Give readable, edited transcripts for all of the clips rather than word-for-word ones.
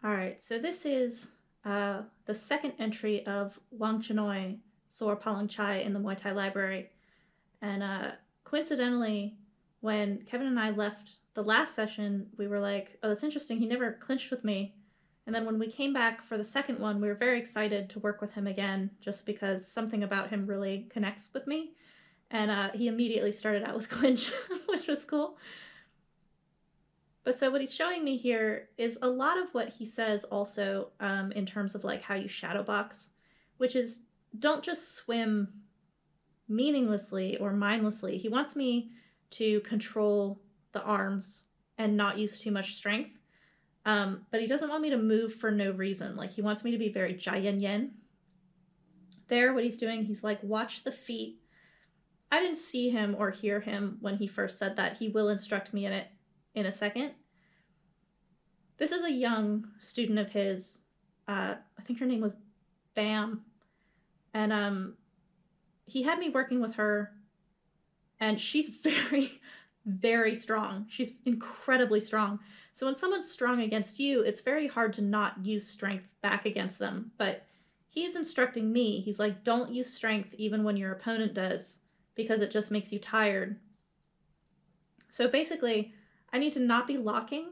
All right, so this is the second entry of Wangchannoi Sor Palangchai in the Muay Thai Library. And coincidentally, when Kevin and I left the last session, we were like, oh, that's interesting. He never clinched with me. And then when we came back for the second one, we were very excited to work with him again, just because something about him really connects with me. And he immediately started out with clinch, which was cool. But so what he's showing me here is a lot of what he says also in terms of like how you shadow box, which is don't just swim meaninglessly or mindlessly. He wants me to control the arms and not use too much strength. But he doesn't want me to move for no reason. Like he wants me to be very jian yen. There, what he's doing, he's like, watch the feet. I didn't see him or hear him when he first said that. He will instruct me in it in a second. This is a young student of his. I think her name was Bam. And he had me working with her. And she's very, very strong. She's incredibly strong. So when someone's strong against you, it's very hard to not use strength back against them. But he's instructing me. He's like, don't use strength even when your opponent does, because it just makes you tired. So basically, I need to not be locking,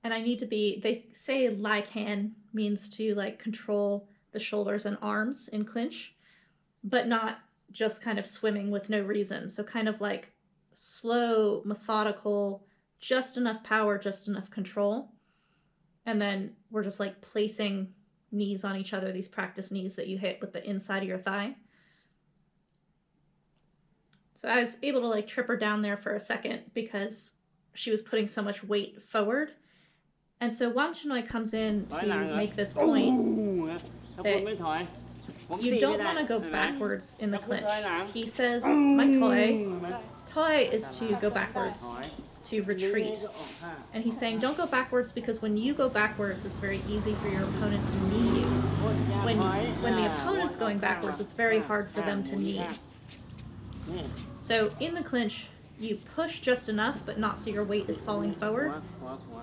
and I need to be, they say lai can means to like control the shoulders and arms in clinch, but not just kind of swimming with no reason. So kind of like slow, methodical, just enough power, just enough control. And then we're just like placing knees on each other, these practice knees that you hit with the inside of your thigh. So I was able to like trip her down there for a second because she was putting so much weight forward. And so Wangchannoi comes in to make this point that you don't want to go backwards in the clinch. He says, my toi is to go backwards, to retreat. And he's saying, don't go backwards because when you go backwards, it's very easy for your opponent to knee you. When the opponent's going backwards, it's very hard for them to knee. So in the clinch, you push just enough, but not so your weight is falling forward.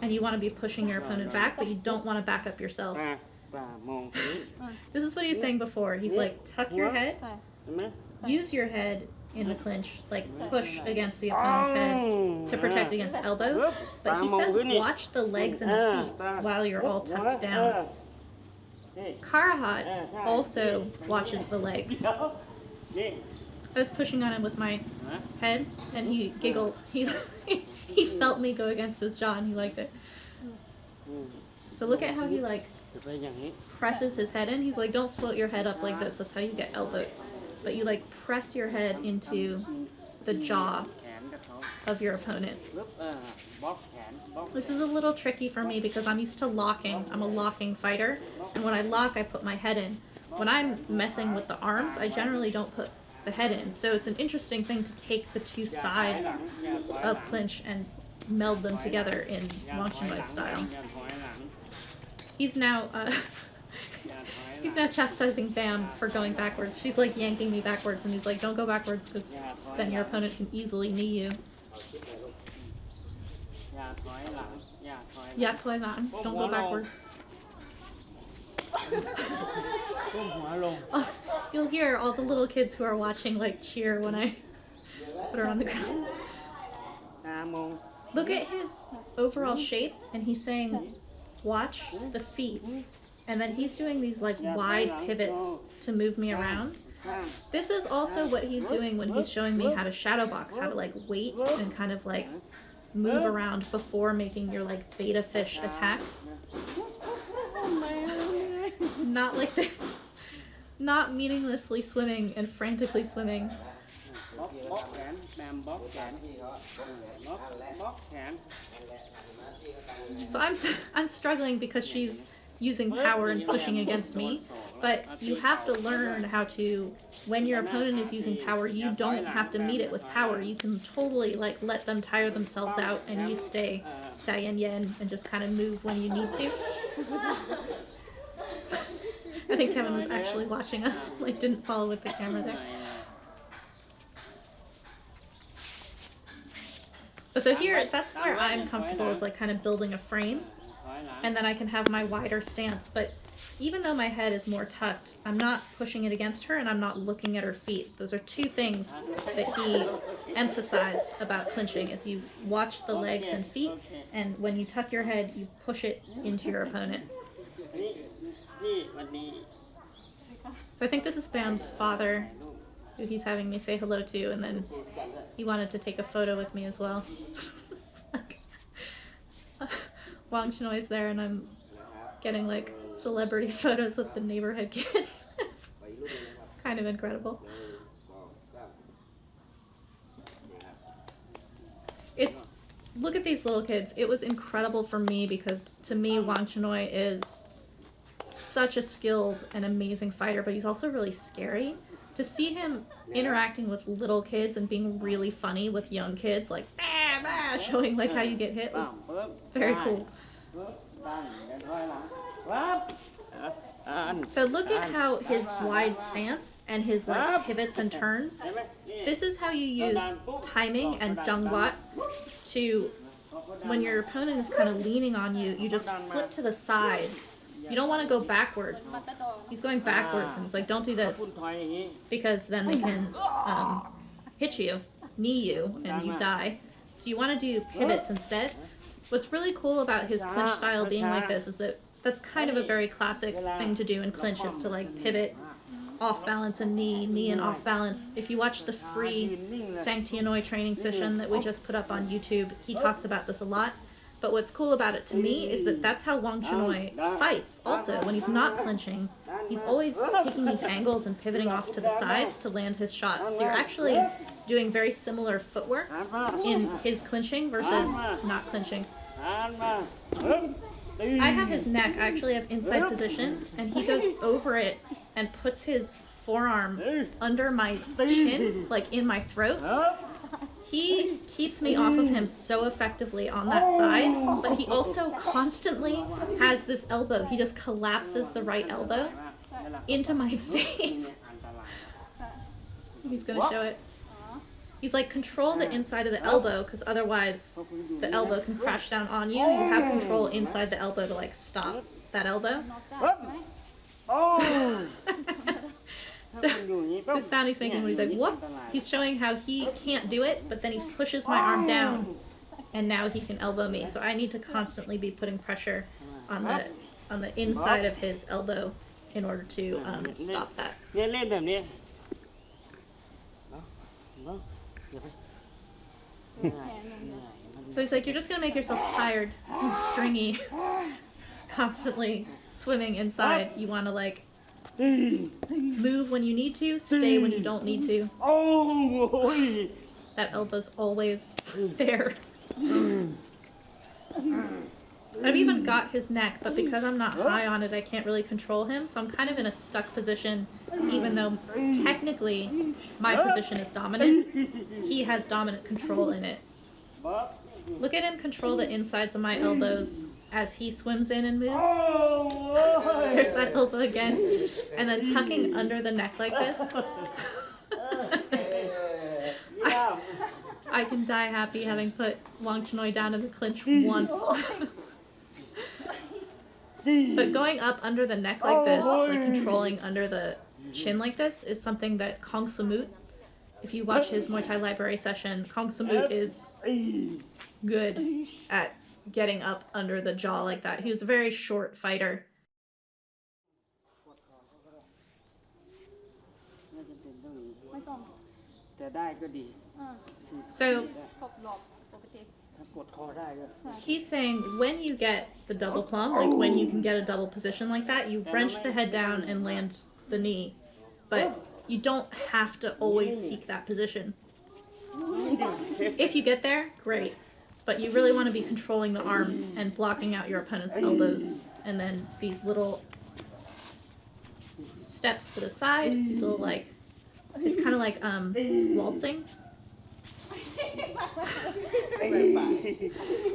And you want to be pushing your opponent back, but you don't want to back up yourself. This is what he was saying before. He's like, tuck your head, use your head in the clinch, like push against the opponent's head to protect against elbows. But he says watch the legs and the feet while you're all tucked down. Karahat also watches the legs. I was pushing on him with my head, and he giggled. He felt me go against his jaw, and he liked it. So look at how he like presses his head in. He's like, don't float your head up like this. That's how you get elbowed. But you like press your head into the jaw of your opponent. This is a little tricky for me because I'm used to locking. I'm a locking fighter, and when I lock, I put my head in. When I'm messing with the arms, I generally don't put the head in. So it's an interesting thing to take the two sides of clinch and meld them together in Wangchannoi style. He's now chastising Bam for going backwards. She's like yanking me backwards, and he's like, don't go backwards because then your opponent can easily knee you. Yeah, toi lang. Don't go backwards. Oh, you'll hear all the little kids who are watching like cheer when I put her on the ground. Look at his overall shape, and he's saying watch the feet, and then he's doing these like wide pivots to move me around. This is also what he's doing when he's showing me how to shadow box, how to like wait and kind of like move around before making your like beta fish attack. Not like this. Not meaninglessly swimming and frantically swimming. So I'm struggling because she's using power and pushing against me, but you have to learn how to, when your opponent is using power, you don't have to meet it with power. You can totally like let them tire themselves out and you stay jian yen and just kind of move when you need to. I think Kevin was actually watching us, like didn't follow with the camera there. But so here, that's where I'm comfortable, is like kind of building a frame. and then I can have my wider stance. But even though my head is more tucked, I'm not pushing it against her and I'm not looking at her feet. Those are two things that he emphasized about clinching, is you watch the legs and feet, and when you tuck your head, you push it into your opponent. So I think this is Bam's father, who he's having me say hello to, and then he wanted to take a photo with me as well. Wangchannoi is there, and I'm getting like celebrity photos with the neighborhood kids. It's kind of incredible. Look at these little kids. It was incredible for me because to me Wangchannoi is such a skilled and amazing fighter, but he's also really scary. To see him interacting with little kids and being really funny with young kids, like bah, bah, showing like how you get hit, was very cool. So look at how his wide stance and his like pivots and turns. This is how you use timing and jungwat to, when your opponent is kind of leaning on you, you just flip to the side. You don't want to go backwards. He's going backwards, and he's like, don't do this, because then they can hit you, knee you, and you die. So you want to do pivots instead. What's really cool about his clinch style being like this is that that's kind of a very classic thing to do in clinch, is to like pivot, off balance and knee and off balance. If you watch the free Wangchannoi training session that we just put up on YouTube, he talks about this a lot. But what's cool about it to me is that that's how Wangchannoi fights also. When he's not clinching, he's always taking these angles and pivoting off to the sides to land his shots. So you're actually doing very similar footwork in his clinching versus not clinching. I have his neck, I actually have inside position, and he goes over it and puts his forearm under my chin, like in my throat. He keeps me off of him so effectively on that side, but he also constantly has this elbow. He just collapses the right elbow into my face. He's gonna show it. He's like, control the inside of the elbow, because otherwise the elbow can crash down on you. You have control inside the elbow to like stop that elbow. So the sound he's making when he's like, whoop, he's showing how he can't do it, but then he pushes my arm down, and now he can elbow me. So I need to constantly be putting pressure on the inside of his elbow in order to stop that. So he's like, you're just gonna make yourself tired and stringy, constantly swimming inside. You want to like move when you need to, stay when you don't need to. That elbow's always there. I've even got his neck, but because I'm not high on it, I can't really control him, so I'm kind of in a stuck position, even though technically my position is dominant. He has dominant control in it. Look at him control the insides of my elbows as he swims in and moves. There's that elbow again. And then tucking under the neck like this. I can die happy having put Wangchannoi down in the clinch once. But going up under the neck like this, like controlling under the chin like this, is something that Kong Samut, if you watch his Muay Thai Library session, Kong Samut is good at getting up under the jaw like that. He was a very short fighter. So he's saying when you get the double plum, like when you can get a double position like that, you wrench the head down and land the knee, but you don't have to always seek that position. If you get there, great, but you really want to be controlling the arms and blocking out your opponent's elbows, and then these little steps to the side, these little like, it's kind of like waltzing.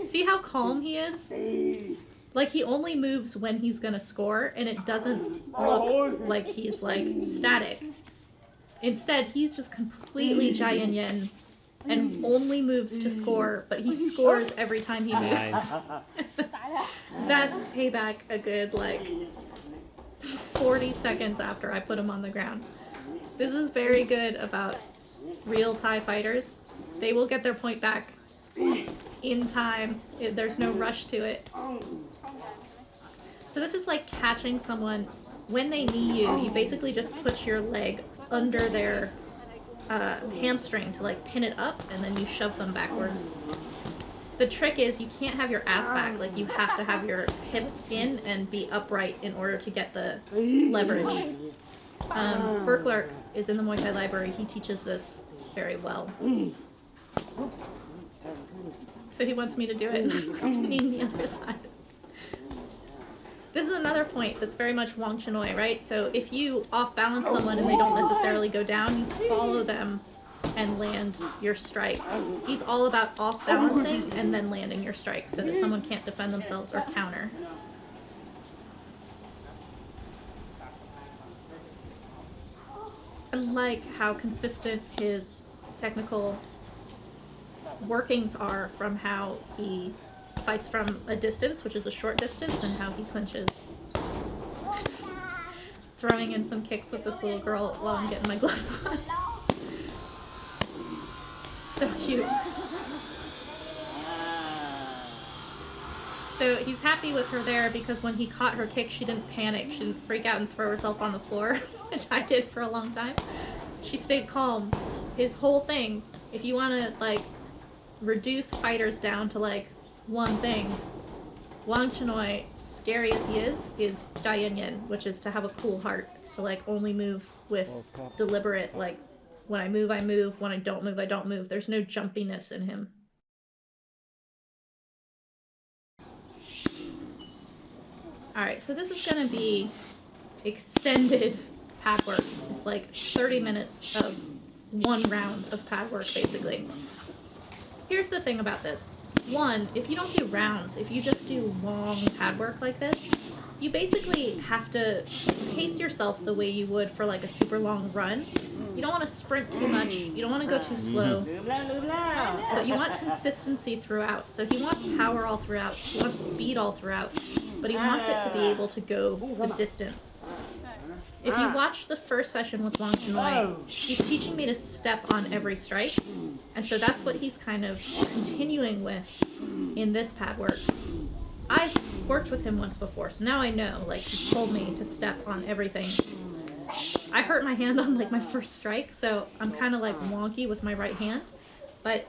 See how calm he is? Like he only moves when he's gonna score, and it doesn't look like he's like static. Instead, he's just completely Jai Yin Yin and only moves to score, but he scores every time he moves. Nice. That's payback a good, like, 40 seconds after I put him on the ground. This is very good about real Thai fighters. They will get their point back in time. There's no rush to it. So this is like catching someone when they knee you. You basically just put your leg under their hamstring to like pin it up, and then you shove them backwards. The trick is you can't have your ass back. Like, you have to have your hips in and be upright in order to get the leverage. Berklark is in the Muay Thai Library. He teaches this very well. So he wants me to do it. Kneeing the other side. This is another point that's very much Wangchannoi, right? So if you off-balance someone and they don't necessarily go down, you follow them and land your strike. He's all about off-balancing and then landing your strike so that someone can't defend themselves or counter. I like how consistent his technical workings are from how he fights from a distance, which is a short distance, and how he clinches. Just throwing in some kicks with this little girl while I'm getting my gloves on. So cute. So he's happy with her there because when he caught her kick, she didn't panic. She didn't freak out and throw herself on the floor, which I did for a long time. She stayed calm. His whole thing, if you want to, like, reduce fighters down to, like, one thing, Wangchannoi, scary as he is Dayanyan, which is to have a cool heart. It's to, like, only move with deliberate, like, when I move, I move. When I don't move, I don't move. There's no jumpiness in him. Alright, so this is going to be extended pad work. It's like 30 minutes of one round of pad work, basically. Here's the thing about this. One, if you don't do rounds, if you just do long pad work like this, you basically have to pace yourself the way you would for like a super long run. You don't want to sprint too much, you don't want to go too slow, but you want consistency throughout. So he wants power all throughout, he wants speed all throughout, but he wants it to be able to go the distance. If you watch the first session with Wangchannoi, he's teaching me to step on every strike, and so that's what he's kind of continuing with in this pad work. I've worked with him once before, so now I know, like, he told me to step on everything. I hurt my hand on, like, my first strike, so I'm kind of, like, wonky with my right hand, but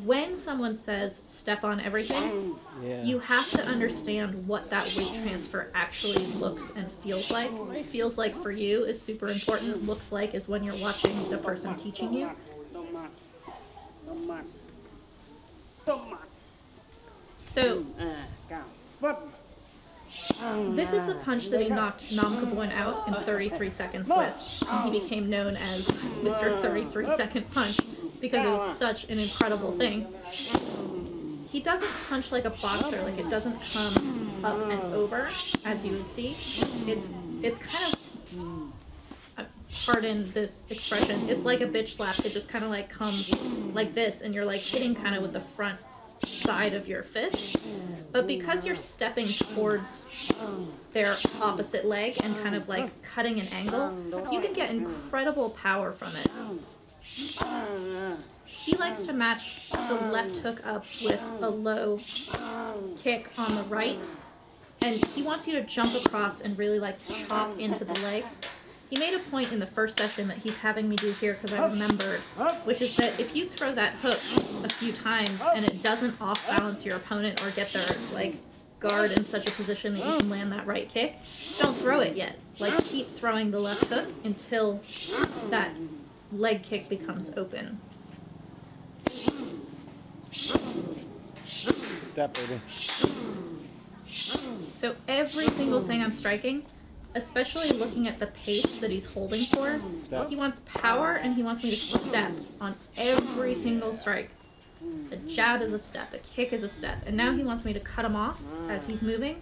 when someone says step on everything, you have to understand what that weight transfer actually looks and feels like. Feels like for you is super important. Looks like is when you're watching the person teaching you. So this is the punch that he knocked Nam Kaboin out in 33 seconds with. And he became known as Mr. 33-second punch because it was such an incredible thing. He doesn't punch like a boxer, like it doesn't come up and over as you would see. It's kind of, pardon this expression, it's like a bitch slap. It just kind of like comes like this and you're like hitting kind of with the front side of your fist. But because you're stepping towards their opposite leg and kind of like cutting an angle, you can get incredible power from it. He likes to match the left hook up with a low kick on the right, and he wants you to jump across and really like chop into the leg. He made a point in the first session that he's having me do here because I remembered, which is that if you throw that hook a few times and it doesn't off-balance your opponent or get their like guard in such a position that you can land that right kick, don't throw it yet. Like, keep throwing the left hook until that leg kick becomes open. That baby. So every single thing I'm striking, especially looking at the pace that he's holding for, he wants power and he wants me to step on every single strike. A jab is a step, a kick is a step, and now he wants me to cut him off as he's moving.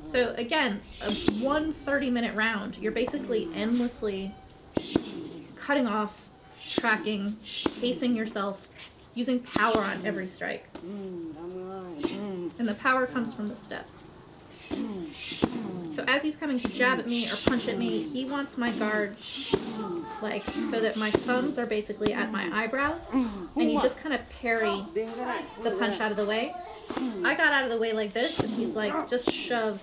So again, a 1 30-minute round, you're basically endlessly cutting off tracking, pacing yourself, using power on every strike. And the power comes from the step. So as he's coming to jab at me or punch at me, he wants my guard like so that my thumbs are basically at my eyebrows, and you just kind of parry the punch out of the way. I got out of the way like this, and he's like, just shove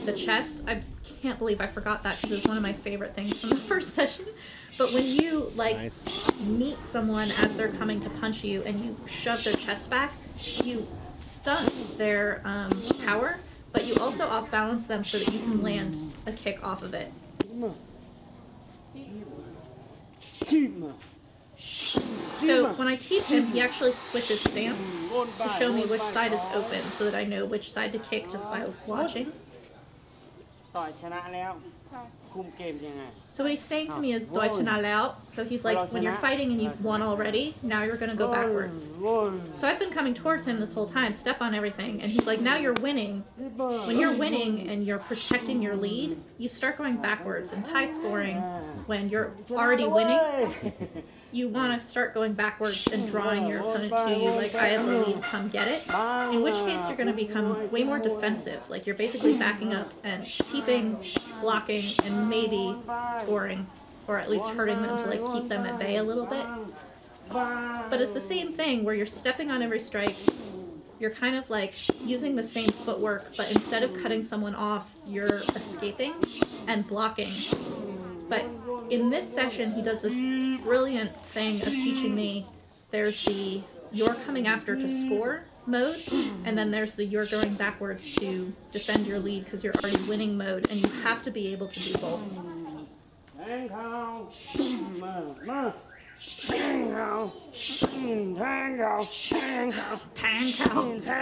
the chest. I can't believe I forgot that because it's one of my favorite things from the first session. But when you like meet someone as they're coming to punch you and you shove their chest back, you stunt their power, but you also off balance them so that you can land a kick off of it. So when I teep him, he actually switches stance to show me which side is open so that I know which side to kick just by watching. So what he's saying to me is "Doi chana lao." So he's like, when you're fighting and you've won already, now you're gonna go backwards. So I've been coming towards him this whole time, step on everything, and he's like, now you're winning. When you're winning and you're protecting your lead, you start going backwards. In Thai scoring, when you're already winning, you want to start going backwards and drawing your opponent to you, like I have the lead, come get it. In which case you're going to become way more defensive, like you're basically backing up and keeping, blocking, and maybe scoring, or at least hurting them to like keep them at bay a little bit. But it's the same thing where you're stepping on every strike, you're kind of like using the same footwork, but instead of cutting someone off, you're escaping and blocking. But in this session, he does this brilliant thing of teaching me there's the you're coming after to score mode, and then there's the you're going backwards to defend your lead because you're already winning mode, and you have to be able to do both. Tang cow.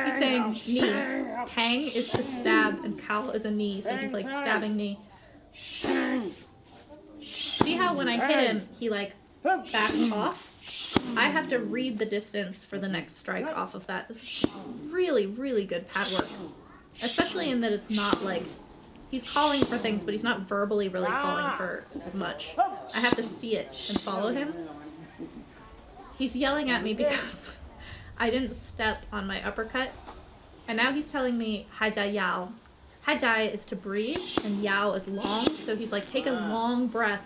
He's saying knee. Tang is to stab, and cow is a knee, so he's like stabbing knee. See how when I hit him, he like backs off? I have to read the distance for the next strike off of that. This is really, really good pad work. Especially in that it's not like, he's calling for things, but he's not verbally really calling for much. I have to see it and follow him. He's yelling at me because I didn't step on my uppercut. And now he's telling me, Haijia Yao. Haijia is to breathe, and Yao is long. So he's like, take a long breath,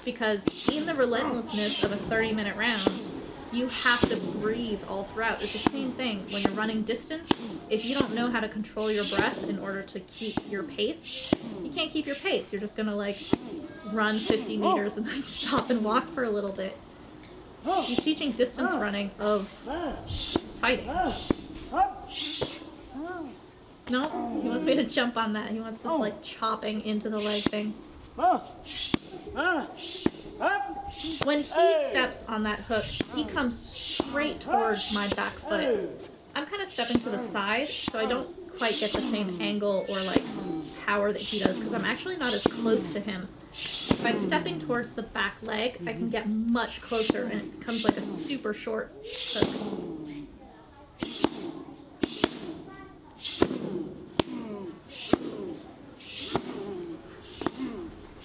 because in the relentlessness of a 30-minute round, you have to breathe all throughout. It's the same thing when you're running distance. If you don't know how to control your breath in order to keep your pace, you can't keep your pace. You're just gonna like run 50 meters and then stop and walk for a little bit. He's teaching distance running of fighting. No, he wants me to jump on that. He wants this like chopping into the leg thing. When he steps on that hook, he comes straight towards my back foot. I'm kind of stepping to the side, so I don't quite get the same angle or like power that he does, because I'm actually not as close to him. By stepping towards the back leg, I can get much closer, and it becomes like a super short hook.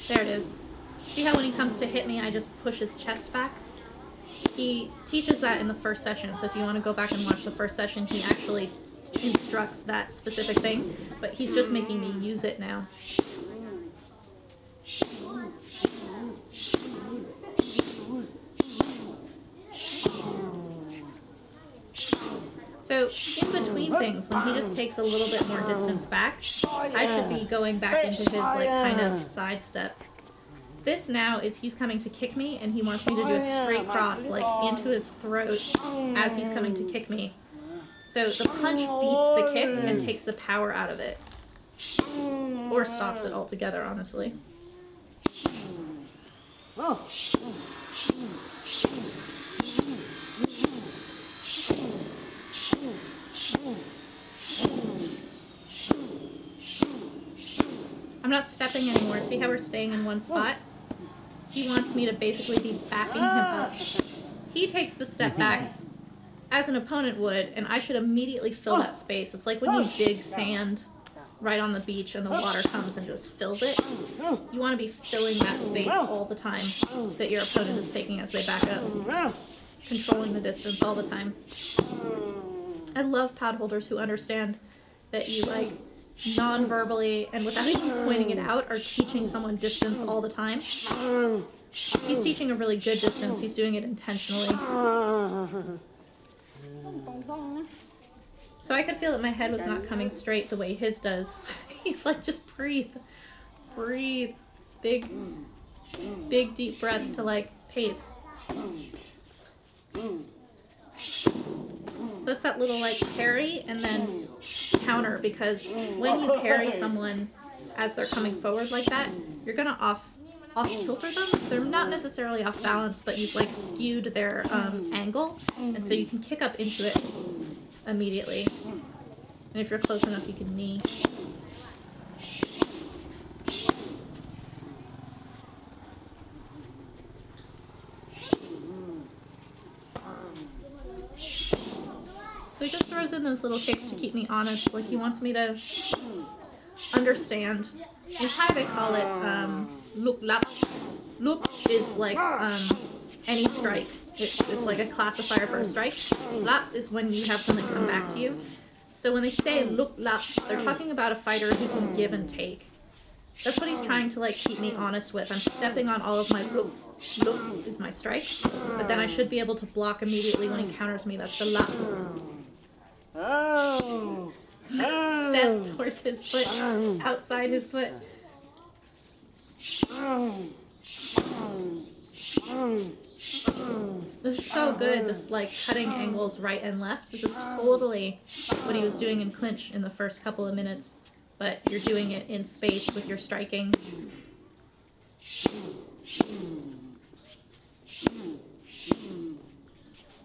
There it is. See how when he comes to hit me, I just push his chest back? He teaches that in the first session, so if you want to go back and watch the first session, he actually instructs that specific thing, but he's just making me use it now. So, in between things, when he just takes a little bit more distance back, I should be going back into his, like, kind of sidestep. This now is he's coming to kick me, and he wants me to do a straight cross, like, into his throat as he's coming to kick me. So the punch beats the kick and takes the power out of it. Or stops it altogether, honestly. I'm not stepping anymore. See how we're staying in one spot? He wants me to basically be backing him up. He takes the step back as an opponent would, and I should immediately fill that space. It's like when you dig sand right on the beach and the water comes and just fills it. You want to be filling that space all the time that your opponent is taking as they back up. Controlling the distance all the time. I love pad holders who understand that you like non-verbally and without even pointing it out are teaching someone distance all the time. He's teaching a really good distance. He's doing it intentionally. So I could feel that my head was not coming straight the way his does. He's like, just breathe. Breathe. Big deep breath to like pace. So that's that little like parry and then counter, because when you parry someone as they're coming forward like that, you're gonna off kilter them. They're not necessarily off balance, but you've like skewed their angle, and so you can kick up into it immediately. And if you're close enough, you can knee. So he just throws in those little kicks to keep me honest. Like he wants me to understand. In Thai they call it look lap. Look is like any strike. It's like a classifier for a strike. Lap is when you have something come back to you. So when they say look lap, they're talking about a fighter who can give and take. That's what he's trying to like keep me honest with. I'm stepping on all of my look is my strike, but then I should be able to block immediately when he counters me. That's the lap. Step towards his foot, outside his foot. This is so good, this like cutting angles right and left. This is totally what he was doing in clinch in the first couple of minutes, but you're doing it in space with your striking.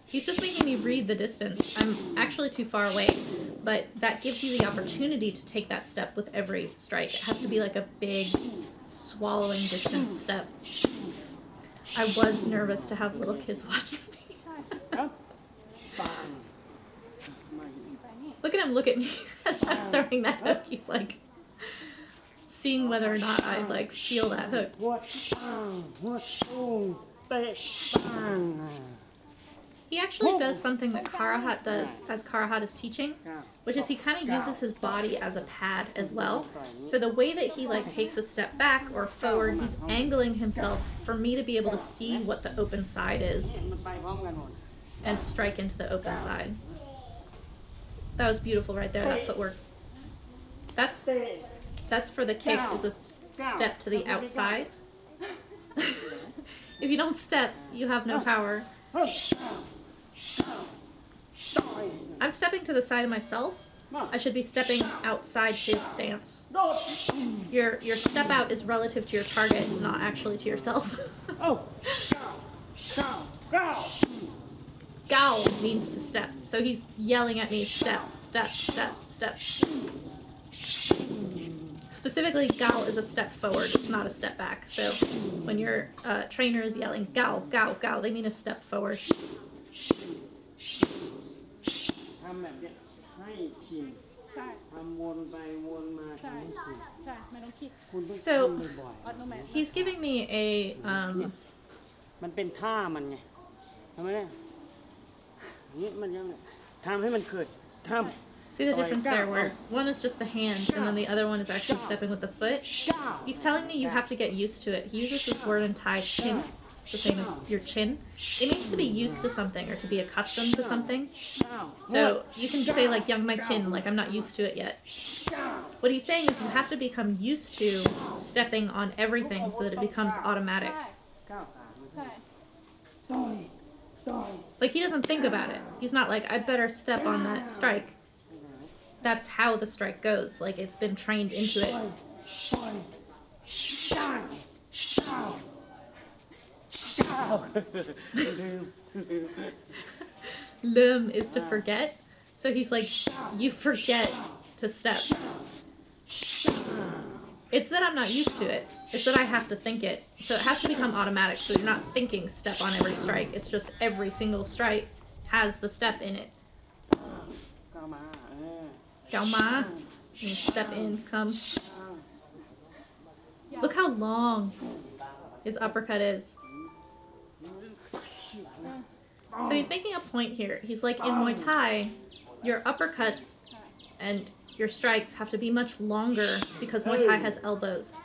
He's just making me read the distance. I'm actually too far away, but that gives you the opportunity to take that step with every strike. It has to be like a big swallowing distance step. I was nervous to have little kids watching me. Look at him look at me as I'm throwing that hook. He's like seeing whether or not I like feel that hook. He actually does something that Karahat does as Karahat is teaching, which is he kind of uses his body as a pad as well. So the way that he like takes a step back or forward, he's angling himself for me to be able to see what the open side is and strike into the open side. That was beautiful right there, that footwork. That's for the kick, is this step to the outside. If you don't step, you have no power. I'm stepping to the side of myself. I should be stepping outside his stance. Your step out is relative to your target, not actually to yourself. Gao means to step. So he's yelling at me, step, step, step, step. Specifically, Gao is a step forward. It's not a step back. So when your trainer is yelling, Gao, Gao, Gao, they mean a step forward. So he's giving me a see the difference there where one is just the hand and then the other one is actually stepping with the foot. He's telling me you have to get used to it. He uses this word in Thai, chin, the same as your chin. It means to be used to something or to be accustomed to something. So you can say like yang my chin, like I'm not used to it yet. What he's saying is you have to become used to stepping on everything so that it becomes automatic. Like he doesn't think about it. He's not like, I better step on that strike. That's how the strike goes. Like it's been trained into it. Lim is to forget. So he's like, you forget to step. It's that I'm not used to it. It's that I have to think it. So it has to become automatic. So you're not thinking step on every strike. It's just every single strike has the step in it. Gao ma. and you step in, come. Look how long his uppercut is. So he's making a point here. He's like, in Muay Thai, your uppercuts and your strikes have to be much longer because Muay Thai has elbows.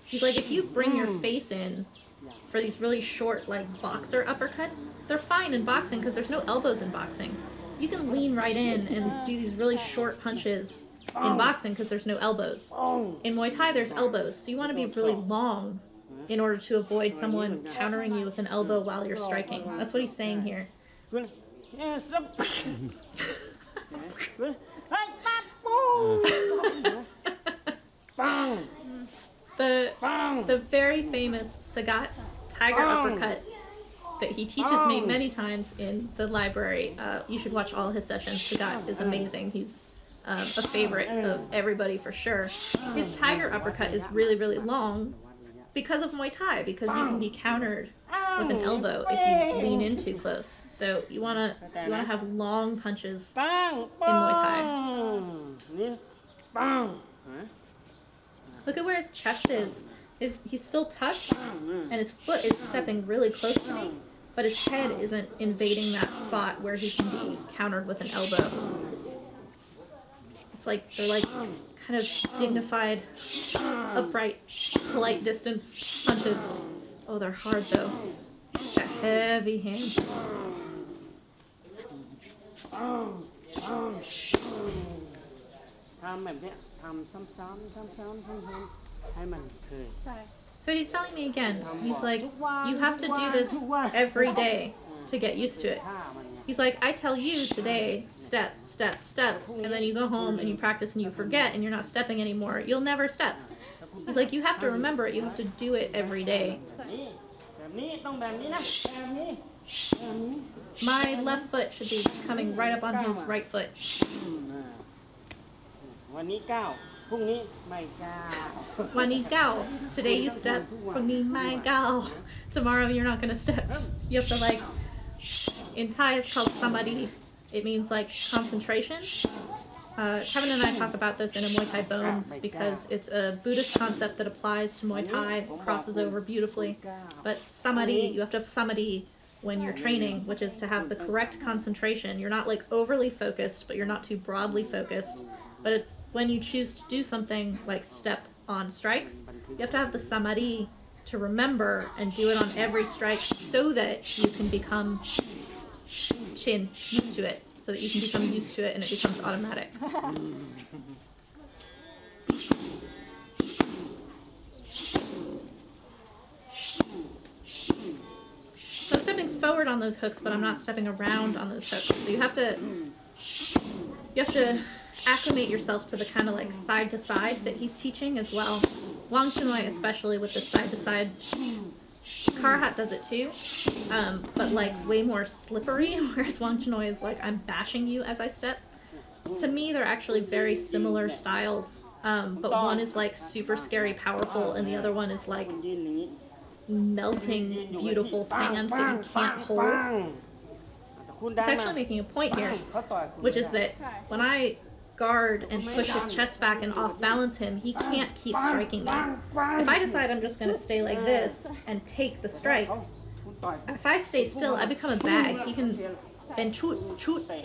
He's like, if you bring your face in for these really short, like, boxer uppercuts, they're fine in boxing because there's no elbows in boxing. You can lean right in and do these really short punches in boxing because there's no elbows. In Muay Thai, there's elbows, so you want to be really long in order to avoid someone countering you with an elbow while you're striking. That's what he's saying here. The very famous Sagat tiger uppercut that he teaches me many times in the library. You should watch all his sessions. Sagat is amazing. He's a favorite of everybody for sure. His tiger uppercut is really, really long because of Muay Thai, because you can be countered with an elbow if you lean in too close. So you wanna have long punches in Muay Thai. Look at where his chest is. He's still tucked, and his foot is stepping really close to me, but his head isn't invading that spot where he can be countered with an elbow. It's like they're like kind of dignified, upright, polite distance punches. Oh, they're hard though. He's got heavy hands. ทำแบบเนี้ยทำซ้ำๆให้มันเคย So he's telling me again, he's like, you have to do this every day to get used to it. He's like, I tell you today, step, step, step, and then you go home and you practice and you forget and you're not stepping anymore. You'll never step. He's like, you have to remember it, you have to do it every day. My left foot should be coming right up on his right foot. วันนี้ก้าวพรุ่งนี้ไม่ก้าว Wani gao. Today you step. Puni mai gao. Tomorrow you're not gonna step. You have to like. In Thai it's called samadhi. It means like concentration. Kevin and I talk about this in a Muay Thai Bones because it's a Buddhist concept that applies to Muay Thai, crosses over beautifully. But samadhi, you have to have samadhi when you're training, which is to have the correct concentration. You're not like overly focused, but you're not too broadly focused. But it's when you choose to do something like step on strikes, you have to have the samadhi to remember and do it on every strike so that you can become used to it, so that you can become used to it and it becomes automatic. So I'm stepping forward on those hooks, but I'm not stepping around on those hooks. So you have to acclimate yourself to the kind of like side to side that he's teaching as well. Wangchannoi, especially with the side to side. Karahat does it too, but like way more slippery, whereas Wangchannoi is like, I'm bashing you as I step. To me, they're actually very similar styles, but one is like super scary, powerful, and the other one is like melting, beautiful sand that you can't hold. It's actually making a point here, which is that when I guard and push his chest back and off balance him, he can't keep striking me. If I decide I'm just going to stay like this and take the strikes, if I stay still, I become a bag. He can, and chut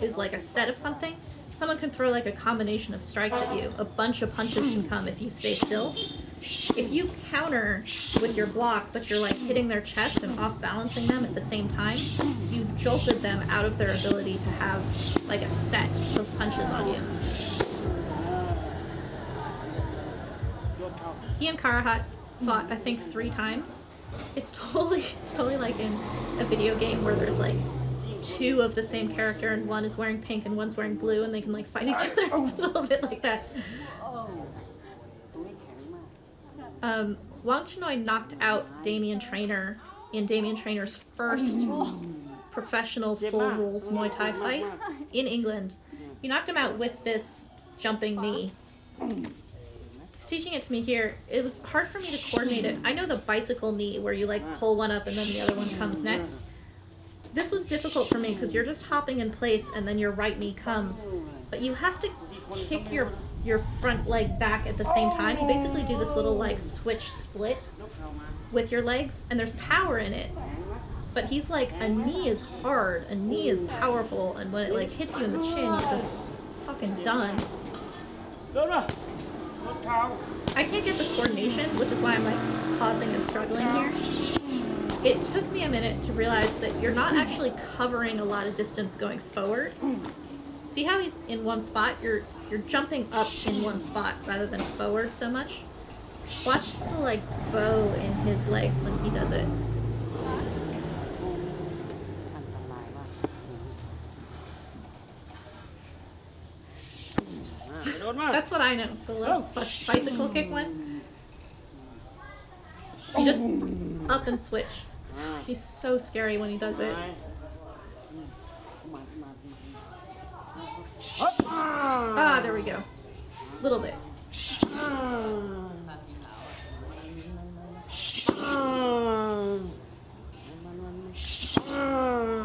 is like a set of something. Someone can throw like a combination of strikes at you. A bunch of punches can come if you stay still. If you counter with your block, but you're like hitting their chest and off balancing them at the same time, you've jolted them out of their ability to have like a set of punches on you. He and Karahat fought, I think, 3 times. It's totally like in a video game where there's like 2 of the same character and one is wearing pink and one's wearing blue and they can like fight each other. It's a little bit like that. Wangchannoi knocked out Damien Traynor in Damien Traynor's first professional full rules Muay Thai fight in England. He knocked him out with this jumping knee. He's teaching it to me here. It was hard for me to coordinate it. I know the bicycle knee where you like pull one up and then the other one comes next. This was difficult for me because you're just hopping in place and then your right knee comes. But you have to kick your your front leg back at the same time. You basically do this little like switch split with your legs, and there's power in it. But he's like, a knee is hard, a knee is powerful, and when it like hits you in the chin, you're just fucking done. I can't get the coordination, which is why I'm like pausing and struggling here. It took me a minute to realize that you're not actually covering a lot of distance going forward. See how he's in one spot? You're jumping up in one spot rather than forward so much. Watch the like bow in his legs when he does it. That's what I know, the little bicycle kick one. You just up and switch. He's so scary when he does it. Ah, there we go. Little bit.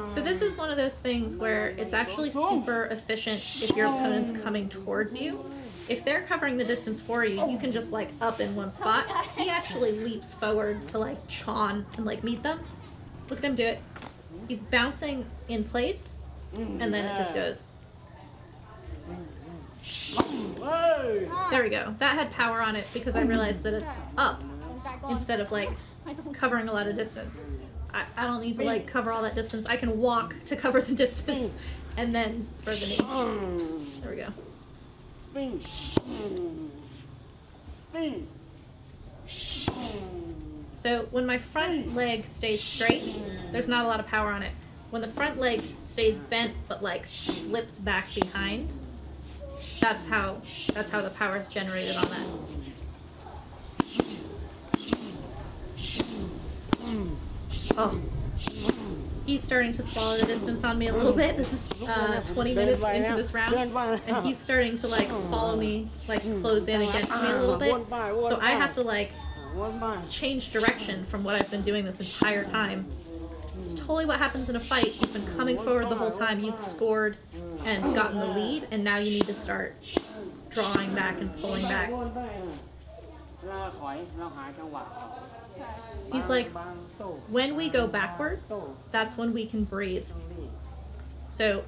So this is one of those things where it's actually super efficient if your opponent's coming towards you. If they're covering the distance for you, you can just like up in one spot. He actually leaps forward to like chawn and like meet them. Look at him do it. He's bouncing in place and then it just goes. There we go. That had power on it because I realized that it's up instead of like covering a lot of distance. I don't need to like cover all that distance. I can walk to cover the distance and then throw the knee. There we go. So when my front leg stays straight, there's not a lot of power on it. When the front leg stays bent but like flips back behind, that's how the power is generated on that. Oh, he's starting to swallow the distance on me a little bit. This is 20 minutes into this round, and he's starting to like follow me, like close in against me a little bit. So I have to like change direction from what I've been doing this entire time. It's totally what happens in a fight. You've been coming forward the whole time. You've scored and gotten the lead, and now you need to start drawing back and pulling back. He's like, when we go backwards, that's when we can breathe. So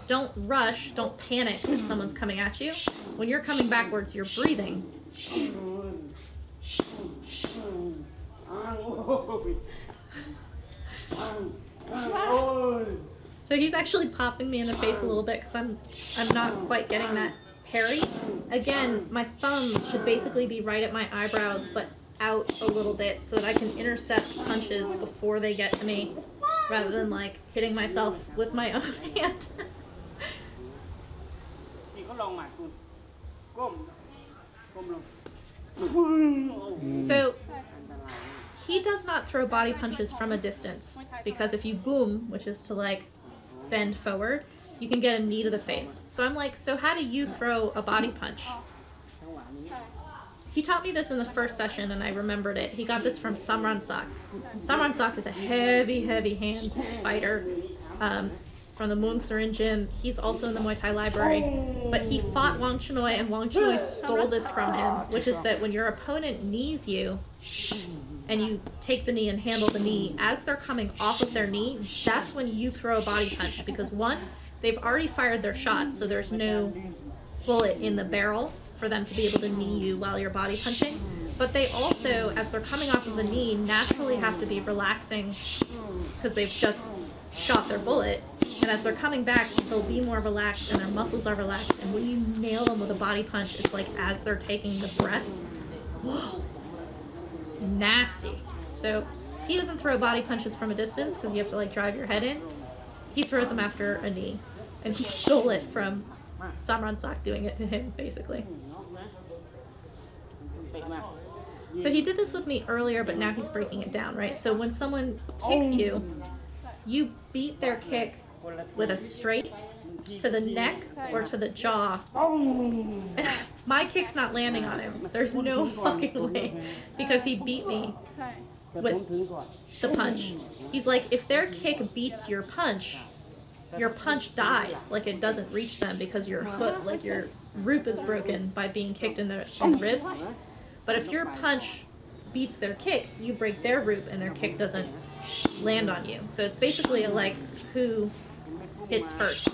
don't rush, don't panic if someone's coming at you. When you're coming backwards, you're breathing. So he's actually popping me in the face a little bit because I'm not quite getting that parry. Again, my thumbs should basically be right at my eyebrows, but out a little bit so that I can intercept punches before they get to me, rather than like hitting myself with my own hand. So he does not throw body punches from a distance, because if you boom, which is to like bend forward, you can get a knee to the face. So I'm like, so how do you throw a body punch? He taught me this in the first session and I remembered it. He got this from Samransak. Samransak is a heavy hands fighter from the Muang Sarin gym. He's also in the Muay Thai Library. But he fought Wangchannoi, and Wangchannoi stole this from him, which is that when your opponent knees you and you take the knee and handle the knee, as they're coming off of their knee, that's when you throw a body punch. Because one, they've already fired their shot, so there's no bullet in the barrel for them to be able to knee you while you're body punching. But they also, as they're coming off of the knee, naturally have to be relaxing because they've just shot their bullet. And as they're coming back, they'll be more relaxed and their muscles are relaxed. And when you nail them with a body punch, it's like as they're taking the breath. Whoa, nasty. So he doesn't throw body punches from a distance because you have to like drive your head in. He throws them after a knee. And he stole it from Samransak doing it to him, basically. So he did this with me earlier, but now he's breaking it down, right? So when someone kicks you, you beat their kick with a straight to the neck or to the jaw. My kick's not landing on him. There's no fucking way, because he beat me with the punch. He's like, if their kick beats your punch dies. Like, it doesn't reach them because your hook, like your root is broken by being kicked in the ribs. But if your punch beats their kick, you break their root and their kick doesn't land on you. So it's basically a, like, who hits first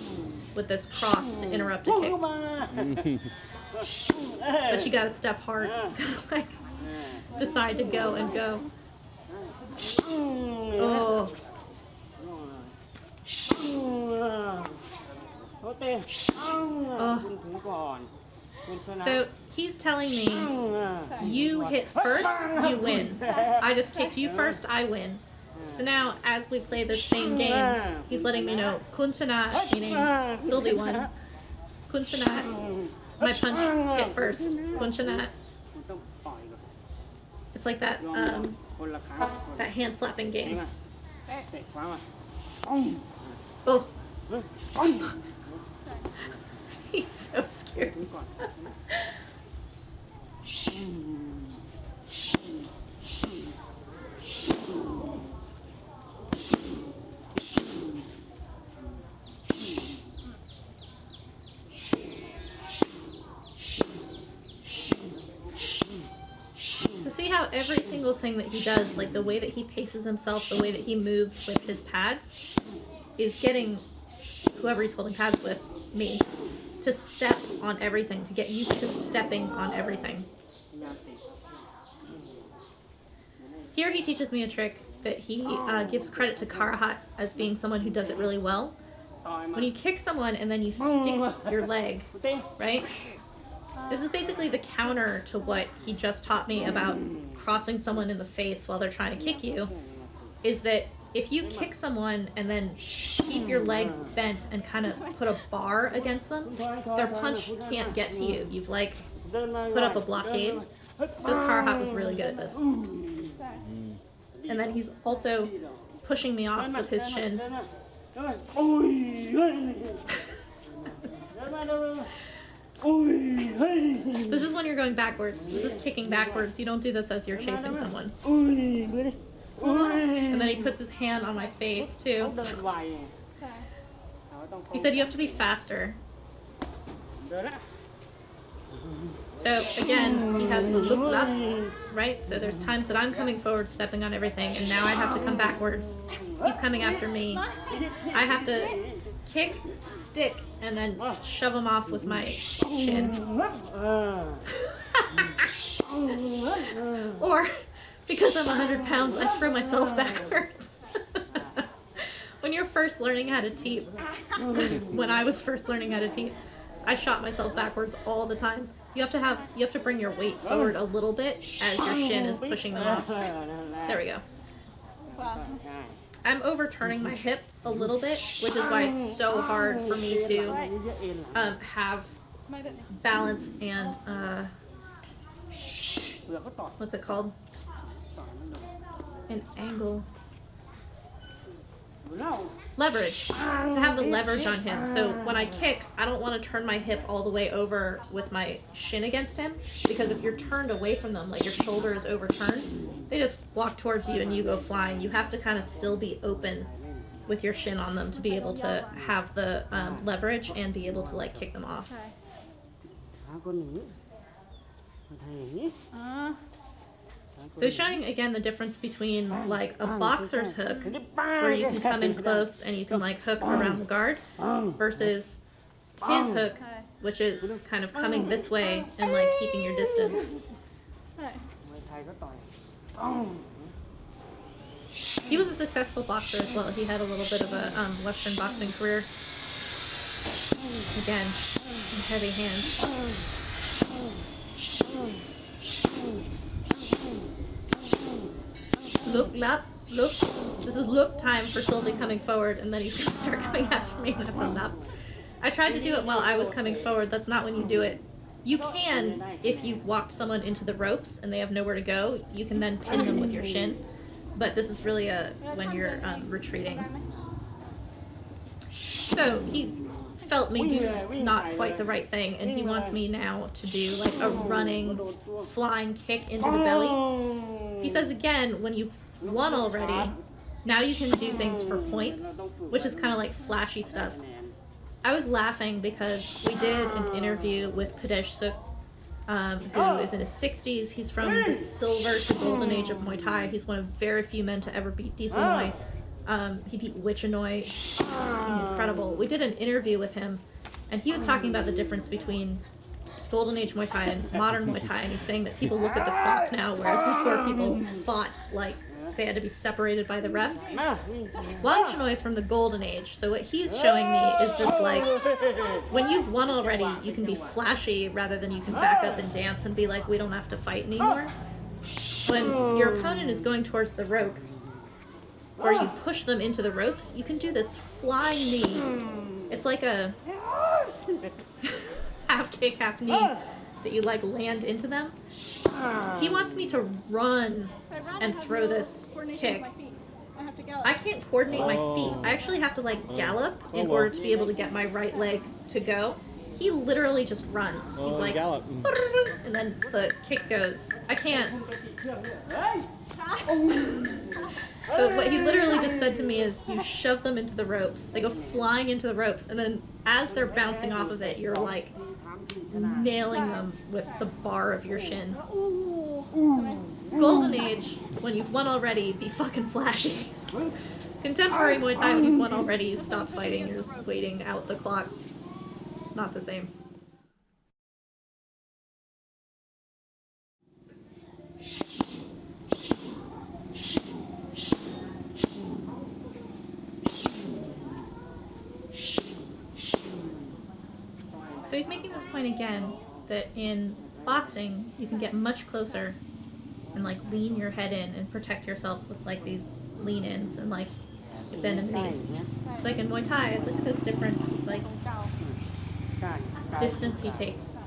with this cross to interrupt a kick. But you gotta step hard, like, decide to go and go. Oh. Oh. So he's telling me, you hit first, you win. I just kicked you first, I win. So now, as we play this same game, he's letting me know, Kun chana, meaning Sylvie won. Kun chana, my punch hit first. Kun chana. It's like that, that hand slapping game. Oh. He's so scared. So see how every single thing that he does, like the way that he paces himself, the way that he moves with his pads, is getting whoever he's holding pads with, me, to step on everything, to get used to stepping on everything. Here he teaches me a trick that he gives credit to Karahat as being someone who does it really well. When you kick someone and then you stick your leg, right? This is basically the counter to what he just taught me about crossing someone in the face while they're trying to kick you, is that if you kick someone and then keep your leg bent and kind of put a bar against them, their punch can't get to you. You've like put up a blockade. Says Karahat was really good at this. And then he's also pushing me off with his shin. This is when you're going backwards. This is kicking backwards. You don't do this as you're chasing someone. And then he puts his hand on my face too. He said you have to be faster. So again, he has the look up, right? So there's times that I'm coming forward, stepping on everything, and now I have to come backwards. He's coming after me. I have to kick, stick, and then shove him off with my shin. Or, because I'm 100 pounds, I throw myself backwards. When you're first learning how to teep, when I was first learning how to teep, I shot myself backwards all the time. You have to bring your weight forward a little bit as your shin is pushing them off. There we go. I'm overturning my hip a little bit, which is why it's so hard for me to have balance and what's it called? An angle. Leverage. To have the leverage on him. So when I kick, I don't want to turn my hip all the way over with my shin against him, because if you're turned away from them, like your shoulder is overturned, they just walk towards you and you go flying. You have to kind of still be open with your shin on them to be able to have the leverage and be able to like kick them off. So showing again the difference between like a boxer's hook, where you can come in close and you can like hook around the guard, versus his hook, which is kind of coming this way and like keeping your distance. He was a successful boxer as well. He had a little bit of a Western boxing career. Again, heavy hands. Look, lap, look. This is look time for Sylvie coming forward, and then he's gonna start coming after me and I have to lap. I tried to do it while I was coming forward. That's not when you do it. You can, if you've walked someone into the ropes and they have nowhere to go, you can then pin them with your shin. But this is really when you're retreating. So he felt me do not quite the right thing, and he wants me now to do like a running, flying kick into the belly. He says again, when you've won already, now you can do things for points, which is kind of like flashy stuff. I was laughing because we did an interview with Padesh Suk, who is in his 60s. He's from the silver to golden age of Muay Thai. He's one of very few men to ever beat Muay. He beat Wangchannoi. Incredible. We did an interview with him, and he was talking about the difference between golden age Muay Thai and modern Muay Thai, and he's saying that people look at the clock now, whereas before people fought like they had to be separated by the ref. Wangchannoi is from the golden age, so what he's showing me is this, like, when you've won already, you can be flashy rather than you can back up and dance and be like, we don't have to fight anymore. When your opponent is going towards the ropes, or you push them into the ropes, you can do this flying knee. It's like a half kick, half knee that you like land into them. He wants me to run and throw this kick. I can't coordinate my feet. I actually have to like gallop in order to be able to get my right leg to go. He literally just runs. He's like, and then the kick goes. I can't. So what he literally just said to me is, you shove them into the ropes. They go flying into the ropes, and then as they're bouncing off of it, you're like nailing them with the bar of your shin. Golden age, when you've won already, be fucking flashy. Contemporary Muay Thai, when you've won already, you stop fighting, you're just waiting out the clock. It's not the same. So he's making this point again, that in boxing, you can get much closer and like lean your head in and protect yourself with like these lean-ins and like you bend in the knees. It's like in Muay Thai, look at this difference, it's like distance he takes.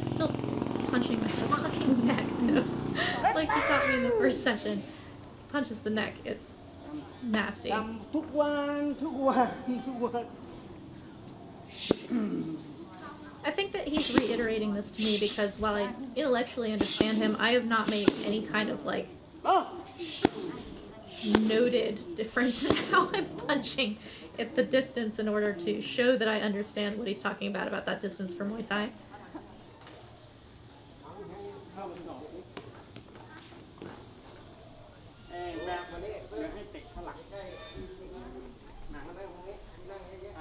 Still punching my fucking neck, no. Like he taught me in the first session. Punches the neck, it's nasty. I think that he's reiterating this to me because while I intellectually understand him, I have not made any kind of like noted difference in how I'm punching at the distance in order to show that I understand what he's talking about that distance for Muay Thai.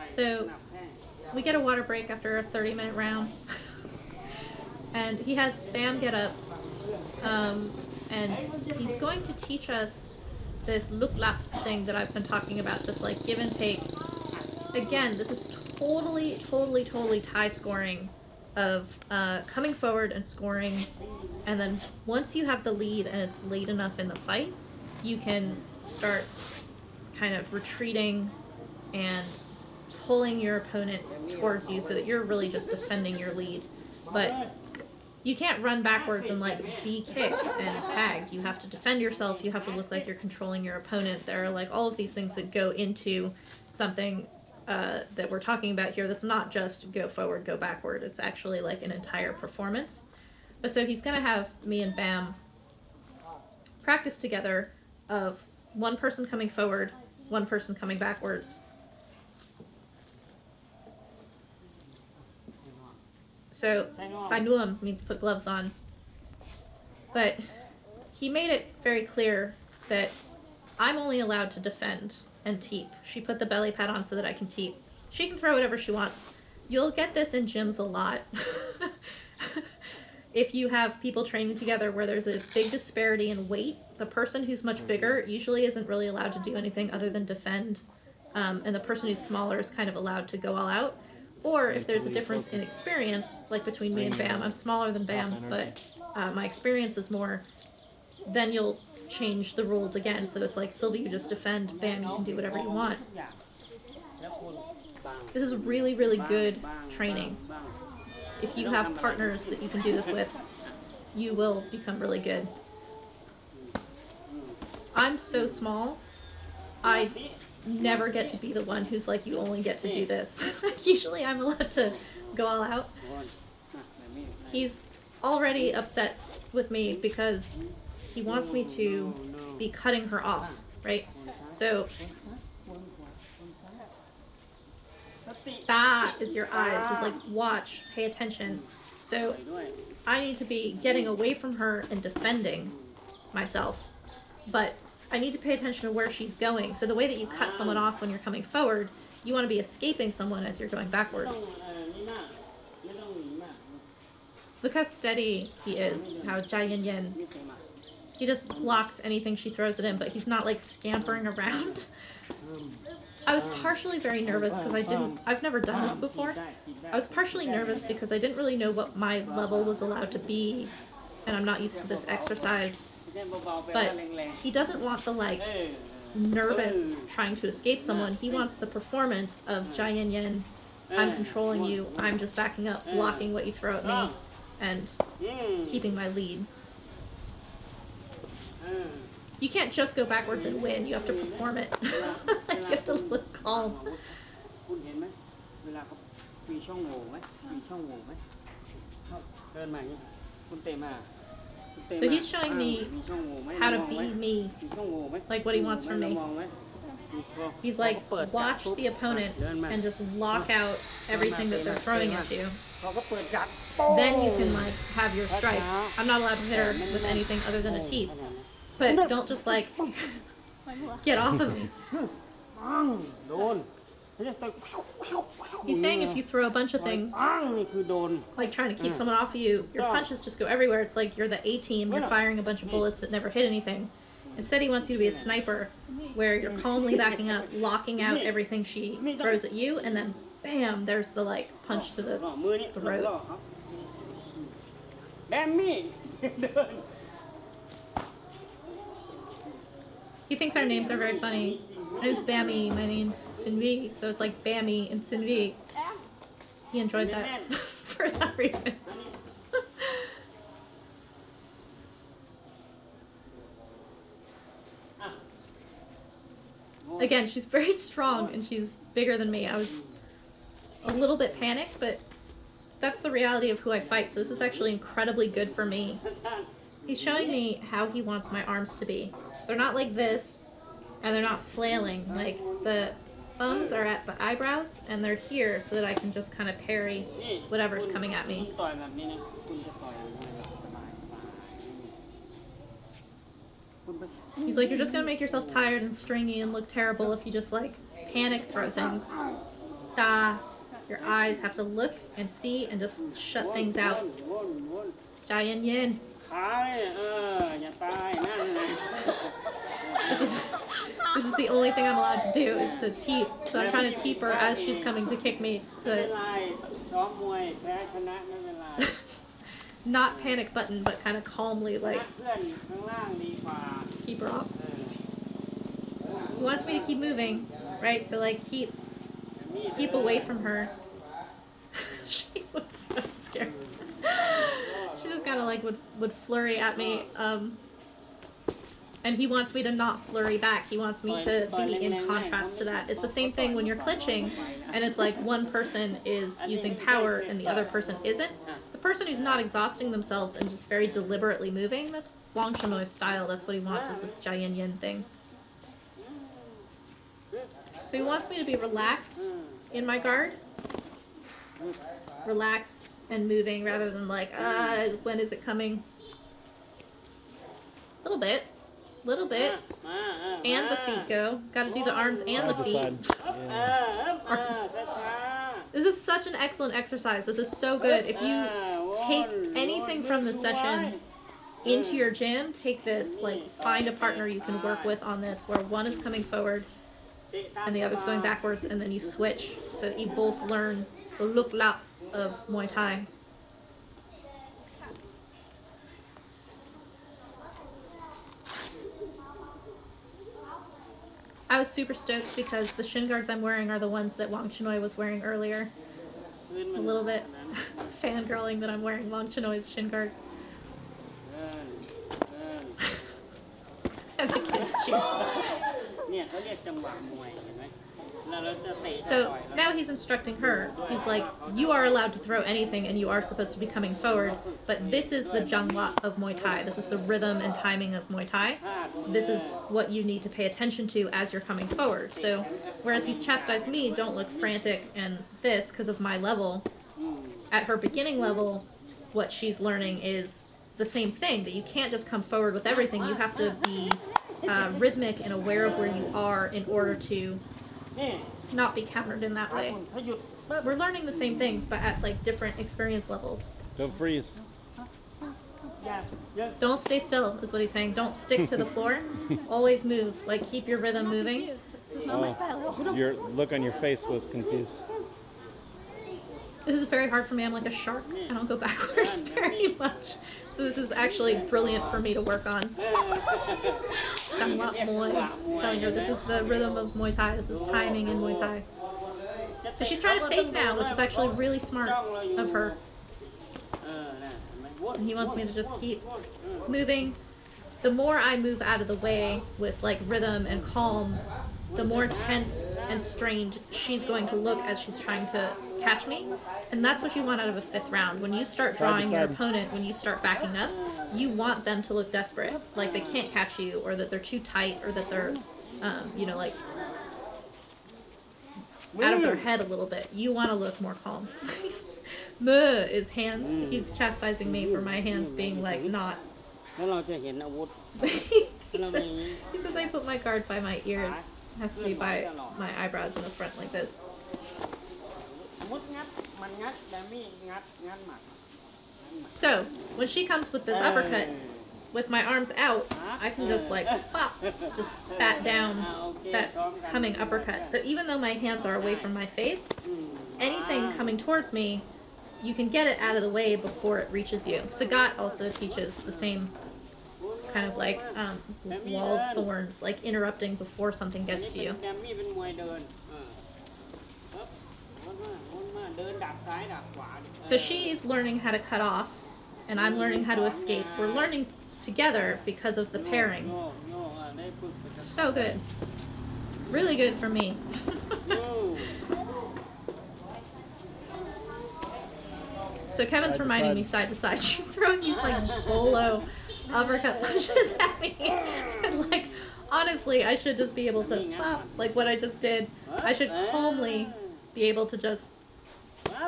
So we get a water break after a 30-minute round, and he has Bam get up, and he's going to teach us this luk-lap thing that I've been talking about, this like give and take. Again, this is totally Thai scoring of coming forward and scoring, and then once you have the lead and it's late enough in the fight, you can start kind of retreating and pulling your opponent towards you so that you're really just defending your lead. But you can't run backwards and like be kicked and tagged. You have to defend yourself. You have to look like you're controlling your opponent. There are like all of these things that go into something that we're talking about here that's not just go forward, go backward. It's actually like an entire performance. But so he's gonna have me and Bam practice together of one person coming forward, one person coming backwards. So, Sainuam means put gloves on. But he made it very clear that I'm only allowed to defend and teep. She put the belly pad on so that I can teep. She can throw whatever she wants. You'll get this in gyms a lot. If you have people training together where there's a big disparity in weight, the person who's much bigger usually isn't really allowed to do anything other than defend. And the person who's smaller is kind of allowed to go all out. Or if there's a difference in experience, like between me and Bam, I'm smaller than Bam, but my experience is more, then you'll change the rules again. So it's like, Sylvie, you just defend, Bam, you can do whatever you want. This is really good training. If you have partners that you can do this with, you will become really good. I'm so small, I never get to be the one who's like, you only get to do this. Usually I'm allowed to go all out. He's already upset with me because he wants me to be cutting her off, right? So Da is your eyes. He's like, watch, pay attention. So I need to be getting away from her and defending myself. But I need to pay attention to where she's going. So the way that you cut someone off when you're coming forward, you want to be escaping someone as you're going backwards. Look how steady he is, how Jai Yin Yin. He just blocks anything she throws at him, but he's not like scampering around. I was partially very nervous because I've never done this before. I was partially nervous because I didn't really know what my level was allowed to be, and I'm not used to this exercise. But he doesn't want the like nervous trying to escape someone. He wants the performance of Jai Yin Yin. I'm controlling you, I'm just backing up, blocking what you throw at me, and keeping my lead. You can't just go backwards and win, you have to perform it. Like, you have to look calm. So he's showing me how to be me, like what he wants from me. He's like, watch the opponent and just lock out everything that they're throwing at you. Then you can like have your strike. I'm not allowed to hit her with anything other than a teeth. But don't just like get off of me. He's saying if you throw a bunch of things, like trying to keep someone off of you, your punches just go everywhere. It's like you're the A-team, you're firing a bunch of bullets that never hit anything. Instead, he wants you to be a sniper, where you're calmly backing up, locking out everything she throws at you, and then bam, there's the like punch to the throat. He thinks our names are very funny. My name's Bammy, my name's Sylvie, so it's like Bammy and Sylvie. He enjoyed that for some reason. Again, she's very strong and she's bigger than me. I was a little bit panicked, but that's the reality of who I fight, so this is actually incredibly good for me. He's showing me how he wants my arms to be. They're not like this, and they're not flailing. Like, the thumbs are at the eyebrows, and they're here so that I can just kind of parry whatever's coming at me. He's like, you're just going to make yourself tired and stringy and look terrible if you just, like, panic throw things. Your eyes have to look and see and just shut things out. Jai Yin Yin. This is the only thing I'm allowed to do, is to teep. So I'm trying to teep her as she's coming to kick me. Not panic button, but kind of calmly, like, keep her off. He wants me to keep moving, right? So like keep away from her. She was so scared. She just kind of like would flurry at me, and he wants me to not flurry back. He wants me to be in contrast to that. It's the same thing when you're clinching, and it's like one person is using power and the other person isn't. The person who's not exhausting themselves and just very deliberately moving, that's Wangchannoi style. That's what he wants, is this Jai Yin Yin thing. So he wants me to be relaxed in my guard. Relaxed and moving rather than like, when is it coming? Little bit. And the feet go. Gotta do the arms and the feet. This is such an excellent exercise. This is so good. If you take anything from this session into your gym, take this. Like, find a partner you can work with on this, where one is coming forward and the other's going backwards, and then you switch so that you both learn the luk lap of Muay Thai. I was super stoked because the shin guards I'm wearing are the ones that Wangchannoi was wearing earlier. A little bit fangirling that I'm wearing Wangchannoi's shin guards. And the kids cheer. So now he's instructing her. He's like, you are allowed to throw anything and you are supposed to be coming forward, but this is the jangwa of Muay Thai. This is the rhythm and timing of Muay Thai. This is what you need to pay attention to as you're coming forward. So whereas he's chastised me, don't look frantic and this because of my level, at her beginning level, what she's learning is the same thing, that you can't just come forward with everything. You have to be rhythmic and aware of where you are in order to not be countered in that way. We're learning the same things, but at like different experience levels. Don't freeze. Don't stay still, is what he's saying. Don't stick to the floor. Always move. Like, keep your rhythm moving. It's not my style. Your look on your face was confused. This is very hard for me. I'm like a shark. I don't go backwards very much. So this is actually brilliant for me to work on. Jangwa Muay. It's telling her this is the rhythm of Muay Thai. This is timing in Muay Thai. So she's trying to fake now, which is actually really smart of her. And he wants me to just keep moving. The more I move out of the way with like rhythm and calm, the more tense and strained she's going to look as she's trying to catch me. And that's what you want out of a fifth round. When you start drawing your opponent, when you start backing up, you want them to look desperate. Like they can't catch you, or that they're too tight, or that they're, you know, like out of their head a little bit. You want to look more calm. His hands. He's chastising me for my hands being like not. he says I put my guard by my ears. It has to be by my eyebrows in the front like this. So when she comes with this uppercut, with my arms out, I can just like pop, just bat down that coming uppercut. So even though my hands are away from my face, anything coming towards me, you can get it out of the way before it reaches you. Sagat also teaches the same kind of like wall of thorns, like interrupting before something gets to you. So she's learning how to cut off, and I'm learning how to escape. We're learning together because of the pairing. So good. Really good for me. So Kevin's reminding me side to side. She's throwing these like bolo uppercut punches at me. And like, honestly, I should just be able to pop like what I just did. I should calmly be able to just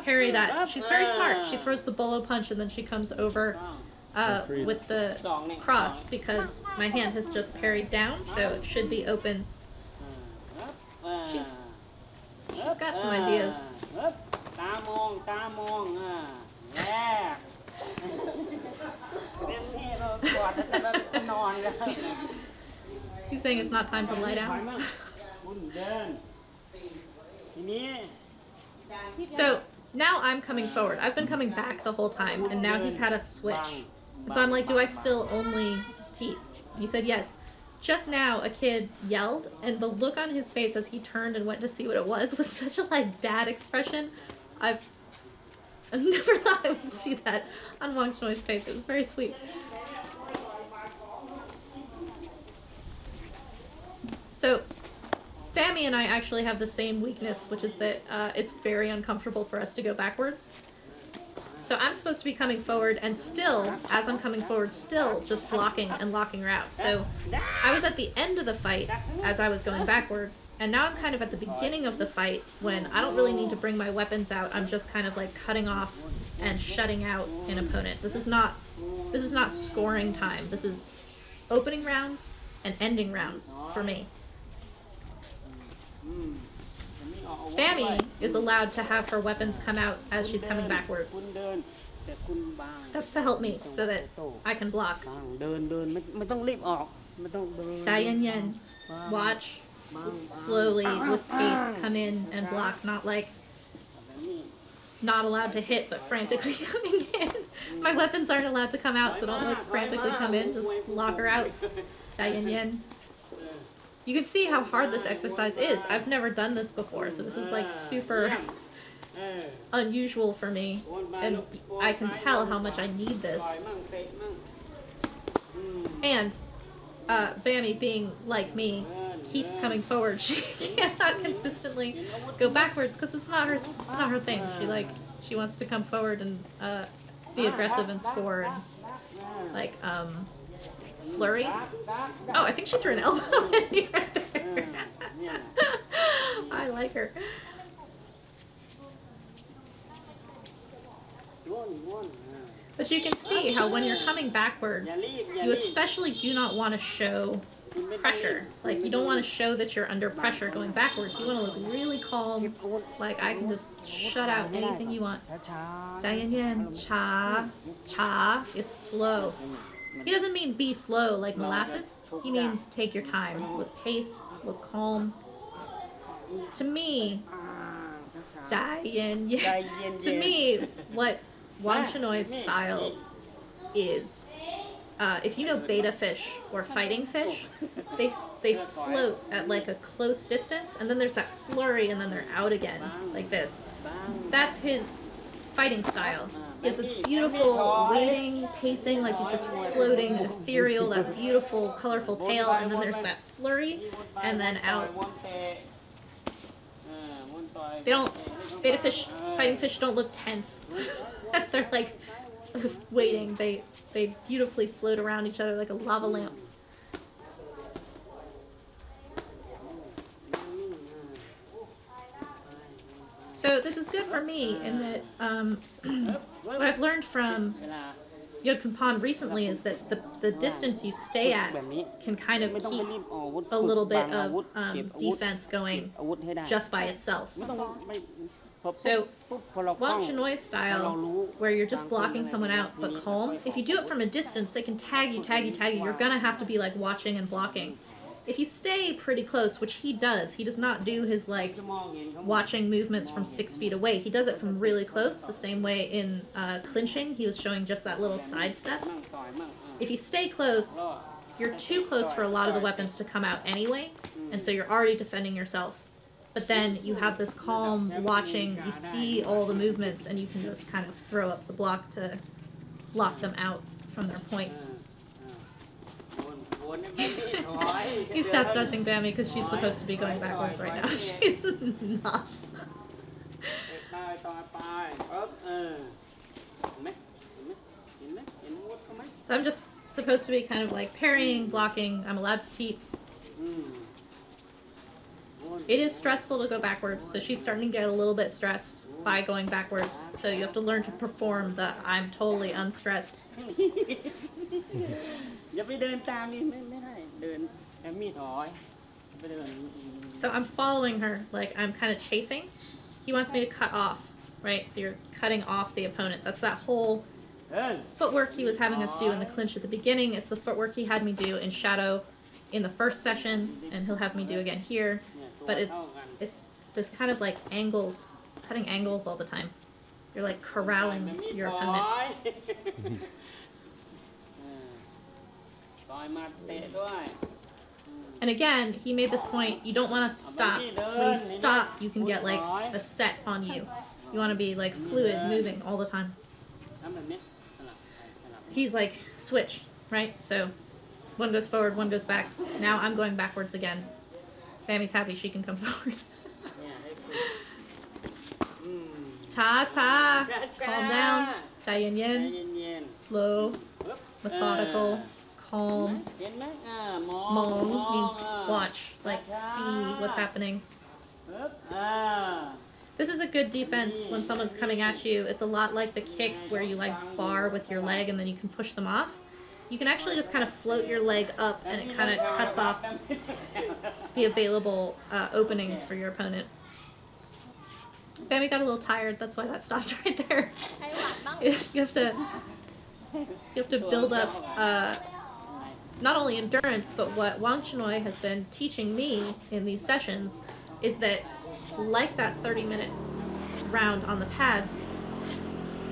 parry that. She's very smart. She throws the bolo punch and then she comes over with the cross because my hand has just parried down, so it should be open. She's got some ideas. He's saying it's not time to lie down. So now I'm coming forward. I've been coming back the whole time, and now he's had a switch. And so I'm like, do I still only teep? He said yes. Just now a kid yelled, and the look on his face as he turned and went to see what it was such a like bad expression. I've never thought I would see that on Wangchanoi's face. It was very sweet. So Bammy and I actually have the same weakness, which is that it's very uncomfortable for us to go backwards. So I'm supposed to be coming forward, and still, as I'm coming forward, still just blocking and locking her out. So I was at the end of the fight as I was going backwards, and now I'm kind of at the beginning of the fight when I don't really need to bring my weapons out. I'm just kind of like cutting off and shutting out an opponent. This is not scoring time. This is opening rounds and ending rounds for me. Bammy is allowed to have her weapons come out as she's coming backwards. That's to help me so that I can block. Jai yen yen. Watch. Slowly, with pace, come in and block. Not like not allowed to hit, but frantically coming in. My weapons aren't allowed to come out, so don't like frantically come in. Just lock her out. Jai yen yen. You can see how hard this exercise is. I've never done this before, so this is like super unusual for me, and I can tell how much I need this. And Bammy, being like me, keeps coming forward. She cannot consistently go backwards because it's not her thing. She wants to come forward and be aggressive and score and like flurry. Oh, I think she threw an elbow in me right there. I like her. But you can see how when you're coming backwards, you especially do not want to show pressure. Like, you don't want to show that you're under pressure going backwards. You want to look really calm. Like, I can just shut out anything you want. ใจเย็นๆ cha is slow. He doesn't mean be slow like molasses. He means take your time. Look paced, look calm. To me, ใจเย็นๆ to me, what Wangchannoi style is, if you know betta fish or fighting fish, they float at like a close distance, and then there's that flurry, and then they're out again, like this. That's his fighting style. He has this beautiful waiting, pacing, like he's just floating, ethereal, that beautiful, colorful tail, and then there's that flurry, and then out. Betta fish, fighting fish don't look tense as they're like waiting. They beautifully float around each other like a lava lamp. So this is good for me in that what I've learned from Yodkunpan recently is that the distance you stay at can kind of keep a little bit of defense going just by itself. So Wangchannoi style, where you're just blocking someone out but calm, if you do it from a distance, they can tag you. You're gonna have to be like watching and blocking. If you stay pretty close, which he does not do his like watching movements from 6 feet away. He does it from really close, the same way in clinching. He was showing just that little side step. If you stay close, you're too close for a lot of the weapons to come out anyway, and so you're already defending yourself. But then you have this calm watching, you see all the movements, and you can just kind of throw up the block to block them out from their points. He's chastising Bammy because she's supposed to be going backwards right now. She's not. So I'm just supposed to be kind of like parrying, blocking. I'm allowed to teep. It is stressful to go backwards, so she's starting to get a little bit stressed by going backwards. So you have to learn to perform the I'm totally unstressed. So I'm following her, like I'm kind of chasing. He wants me to cut off, right? So you're cutting off the opponent. That's that whole footwork he was having us do in the clinch at the beginning. It's the footwork he had me do in shadow in the first session, and he'll have me do again here. But it's this kind of like angles, cutting angles all the time. You're like corralling your opponent. And again, he made this point, you don't want to stop. When you stop, you can get like a set on you. You want to be like fluid, moving all the time. He's like, switch, right? So one goes forward, one goes back. Now I'm going backwards again. Bammy's happy she can come forward. Ta. Calm down. ใจเย็นๆ slow, methodical, calm. Mong means watch, like see what's happening. This is a good defense when someone's coming at you. It's a lot like the kick where you like bar with your leg and then you can push them off. You can actually just kind of float your leg up and it kind of cuts off the available openings for your opponent. Bammy got a little tired, that's why that stopped right there. You have to build up not only endurance, but what Wangchannoi has been teaching me in these sessions is that, like that 30-minute round on the pads,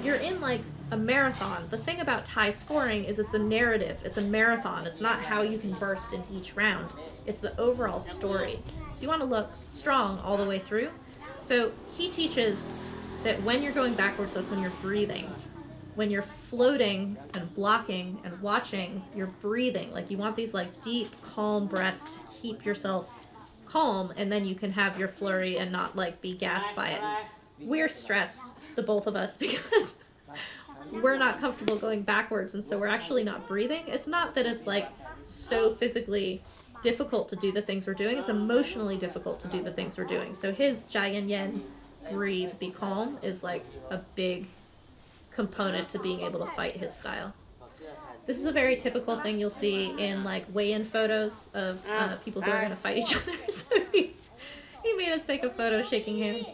you're in like a marathon. The thing about Thai scoring is it's a narrative, it's a marathon. It's not how you can burst in each round. It's the overall story. So you want to look strong all the way through. So he teaches that when you're going backwards, that's when you're breathing. When you're floating and blocking and watching, you're breathing. Like you want these like deep, calm breaths to keep yourself calm, and then you can have your flurry and not like be gassed by it. We're stressed, the both of us, because we're not comfortable going backwards, and so we're actually not breathing. It's not that it's like so physically difficult to do the things we're doing, it's emotionally difficult to do the things we're doing. So his Jai Yen, breathe, be calm, is like a big component to being able to fight his style. This is a very typical thing you'll see in like weigh-in photos of people who are going to fight each other. So he made us take a photo shaking hands.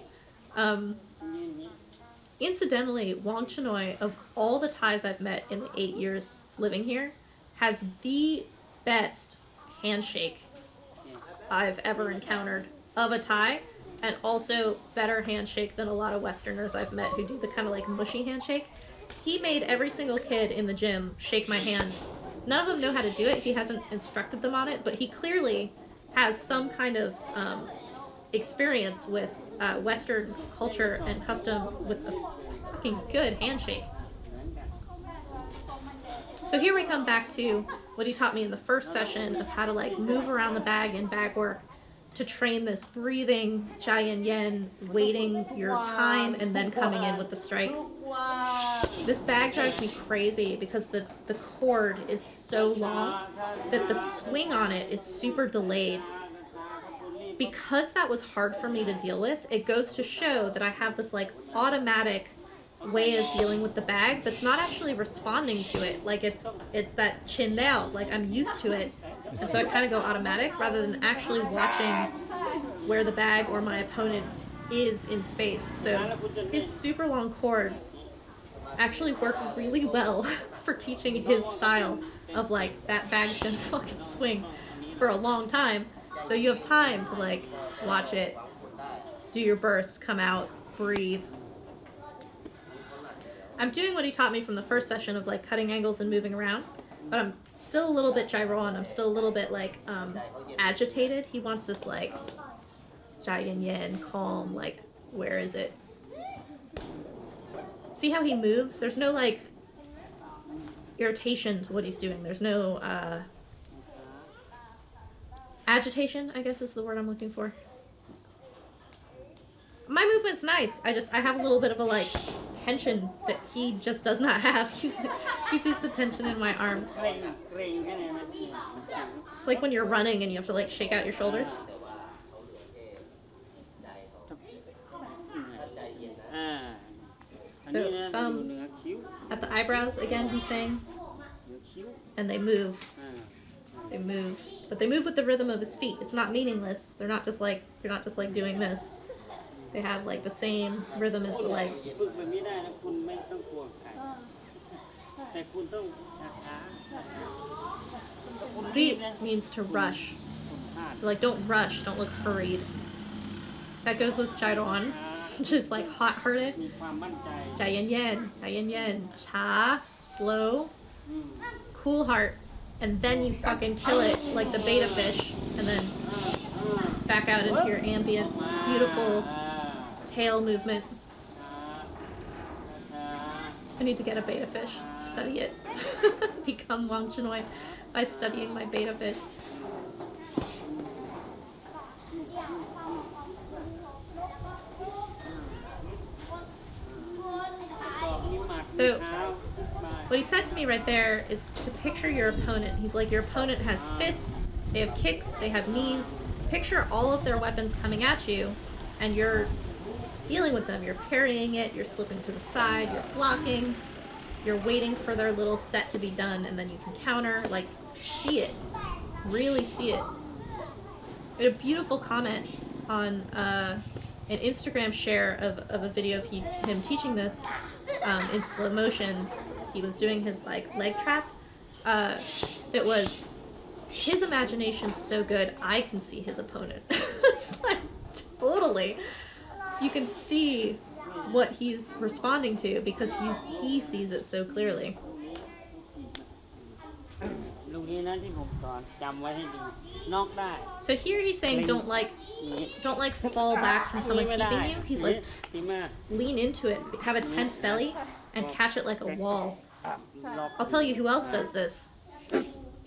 Incidentally, Wangchannoi, of all the Thais I've met in the 8 years living here, has the best handshake I've ever encountered of a Thai, and also better handshake than a lot of Westerners I've met who do the kind of like mushy handshake. He made every single kid in the gym shake my hand. None of them know how to do it. He hasn't instructed them on it, but he clearly has some kind of experience with Western culture and custom with a fucking good handshake. So here we come back to what he taught me in the first session of how to like move around the bag in bag work to train this breathing, Jai Yen, waiting your time, and then coming in with the strikes. This bag drives me crazy because the cord is so long that the swing on it is super delayed. Because that was hard for me to deal with, it goes to show that I have this like automatic way of dealing with the bag that's not actually responding to it. Like it's that chin out, like I'm used to it, and so I kind of go automatic rather than actually watching where the bag or my opponent is in space. So his super long chords actually work really well for teaching his style of like that bag's gonna fucking swing for a long time, so you have time to like watch it, do your burst, come out, breathe. I'm doing what he taught me from the first session of like cutting angles and moving around, but I'm still a little bit gyron. I'm still a little bit like agitated. He wants this like Jai Yen, calm, like where is it? See how he moves? There's no like irritation to what he's doing. There's no agitation, I guess is the word I'm looking for. My movement's nice. I have a little bit of a like tension that he just does not have. He sees the tension in my arms. It's like when you're running and you have to like shake out your shoulders. So thumbs at the eyebrows again, he's saying, and they move. They move, but they move with the rhythm of his feet. It's not meaningless. They're not just like, you're not just like doing this. They have like the same rhythm as the legs. Ri means to rush. So like don't rush, don't look hurried. That goes with Jairon, which is like hot-hearted. Jai Yen, cha, slow, cool heart, and then you fucking kill it like the beta fish, and then back out into your ambient, beautiful tail movement. I need to get a beta fish, study it, become Wangchannoi by studying my beta fish. So what he said to me right there is to picture your opponent. He's like, your opponent has fists, they have kicks, they have knees. Picture all of their weapons coming at you, and you're dealing with them. You're parrying it, you're slipping to the side, you're blocking, you're waiting for their little set to be done, and then you can counter. Like, see it. Really see it. I had a beautiful comment on an Instagram share of a video of him teaching this in slow motion. He was doing his like leg trap. It was, his imagination's so good, I can see his opponent. It's like, totally. You can see what he's responding to because he sees it so clearly. So here he's saying don't like fall back from someone keeping you. He's like, lean into it, have a tense belly, and catch it like a wall. I'll tell you who else does this.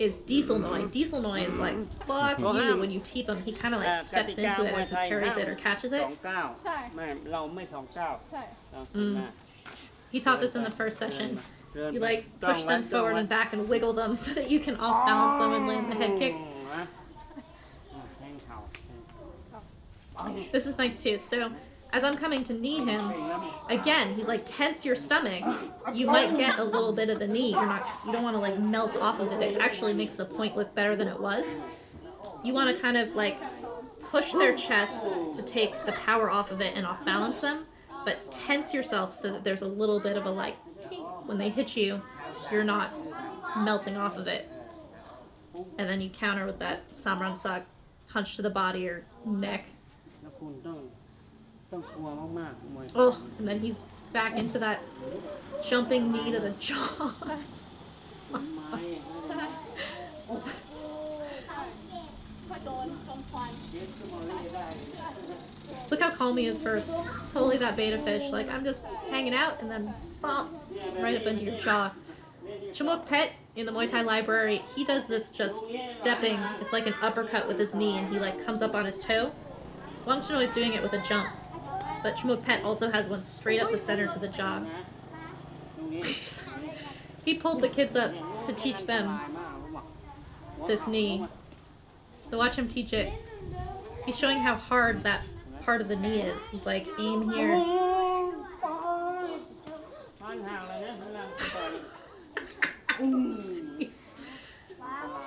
is Dieselnoi. Dieselnoi is like, fuck you when you teep him. He kind of like steps into it as he parries it or catches it. ใช่ ไม่เราไม่สองเก้า ใช่ เราขึ้นมา He taught this in the first session. You like push them forward and back and wiggle them so that you can off balance them and land the head kick. แทงเข่า This is nice too. So as I'm coming to knee him, again, he's like, tense your stomach. You might get a little bit of the knee. You don't want to like melt off of it. It actually makes the point look better than it was. You want to kind of like push their chest to take the power off of it and off balance them, but tense yourself so that there's a little bit of a like, when they hit you, you're not melting off of it. And then you counter with that samran sak punch to the body or neck. แล้วคุณต้องกลัวมากๆมวย Oh, and then he's back into that jumping knee to the jaw. ไม้ พอโดนควัน เย็ดสมอรี่ได้ Look how calm he is first. Totally that beta fish. Like, I'm just hanging out and then bop right up into your jaw. Chamuk Pet in the Muay Thai Library, he does this just stepping. It's like an uppercut with his knee and he like comes up on his toe. Wangchannoi is doing it with a jump. But Chamuk Pet also has one straight up the center to the jaw. ตรงนี้ He pulled the kids up to teach them this knee. So watch him teach it. He's showing how hard that part of the knee is. He's like, aim here. ฟันห่างเลยนะเวลาต่อย He's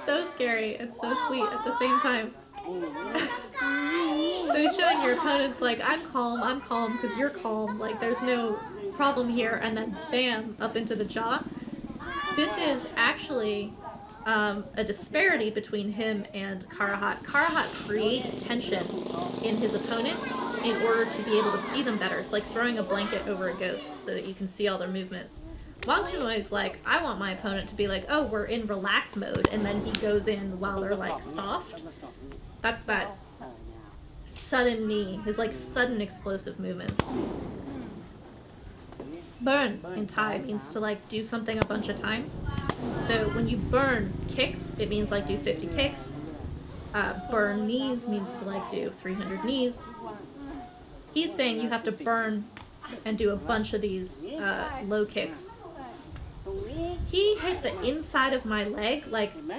so scary and so sweet at the same time. So he's showing your opponents like, I'm calm, because you're calm. Like, there's no problem here. And then bam, up into the jaw. This is actually a disparity between him and Karahat. Karahat creates tension in his opponent in order to be able to see them better. It's like throwing a blanket over a ghost so that you can see all their movements. Wangchannoi is like, I want my opponent to be like, oh, we're in relax mode, and then he goes in while they're like soft. That's that sudden knee, his like sudden explosive movements. Burn in Thai means to like do something a bunch of times. So when you burn kicks, it means like do 50 kicks. Burn knees means to like do 300 knees. He's saying you have to burn and do a bunch of these low kicks. ตรงนี้ He hit the inside of my leg, like เห็นไหม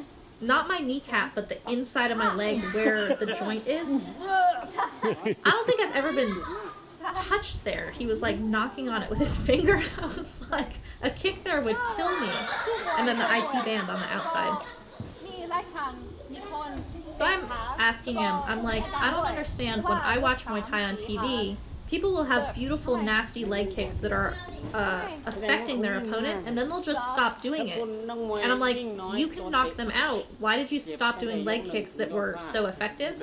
not my kneecap, but the inside of my leg where the joint is. I don't think I've ever been touched there. He was like knocking on it with his finger. I was like, a kick there would kill me. And then the IT band on the outside. มีไล่คันมีคน So I'm asking him, I'm like, I don't understand, when I watch Muay Thai on TV, people will have beautiful, nasty leg kicks that are affecting their opponent, and then they'll just stop doing it. คุณต้องมวย And I'm like, ยิ่งน้อย you can knock them out. Why did you stop doing leg kicks that were so effective?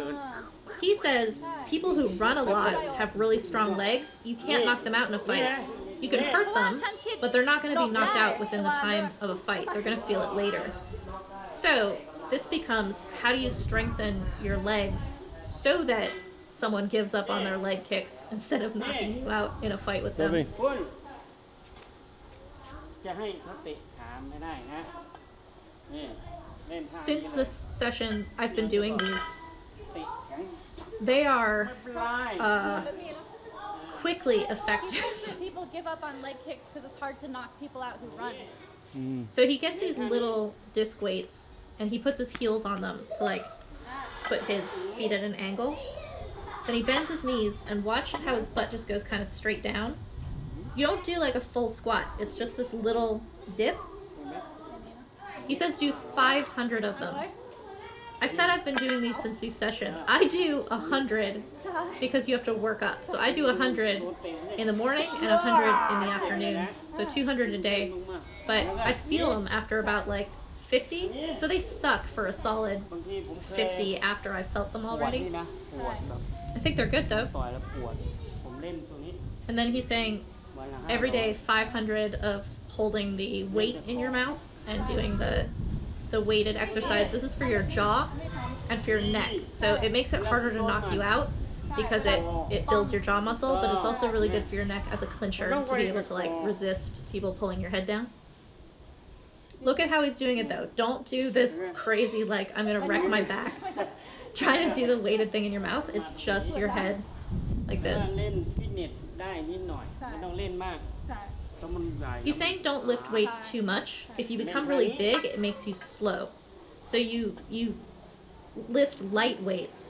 He says people who run a lot have really strong legs. You can't knock them out in a fight. You can hurt them, but they're not going to be knocked out within the time of a fight. They're going to feel it later. So this becomes, how do you strengthen your legs so that someone gives up on their leg kicks instead of knocking you out in a fight with them? Sylvie. คุณจะให้เขาเตะขาไม่ได้นะนี่เล่นท่า Since this session, I've been doing these. เตะแข็ง They are ไม่เป็นไร quickly effective. People give up on leg kicks because it's hard to knock people out who run. Mm. So he gets these little disc weights and he puts his heels on them to like put his feet at an angle. Then he bends his knees and watch how his butt just goes kind of straight down. You don't do like a full squat. It's just this little dip. เห็นไหม He says do 500 of them. I said I've been doing these since this session. I do 100 because you have to work up. So I do 100 in the morning and 100 in the afternoon. So 200 a day. But I feel them after about like 50. So they suck for a solid บางทีผมเคย 50 after I felt them ปวดนี่ already. นะปวดแบบ I think they're good though. ต่อยแล้วปวดผมเล่นตัวนี้ And then he's saying วันละ every day 500 of holding the weight in your mouth and doing the weighted exercise. This is for your jaw and for your neck. So it makes it harder to knock you out because it builds your jaw muscle, but it's also really good for your neck as a clincher to be able to like resist people pulling your head down. Look at how he's doing it though. Don't do this crazy like I'm gonna wreck my back. Trying to do the weighted thing in your mouth. It's just your head like ถ้า this. เล่นฟิตเนสได้นิดหน่อยไม่ต้องเล่นมาก ใช่ เพราะมันใหญ่ He's saying don't lift weights too much. If you become really big, it makes you slow. So you lift light weights.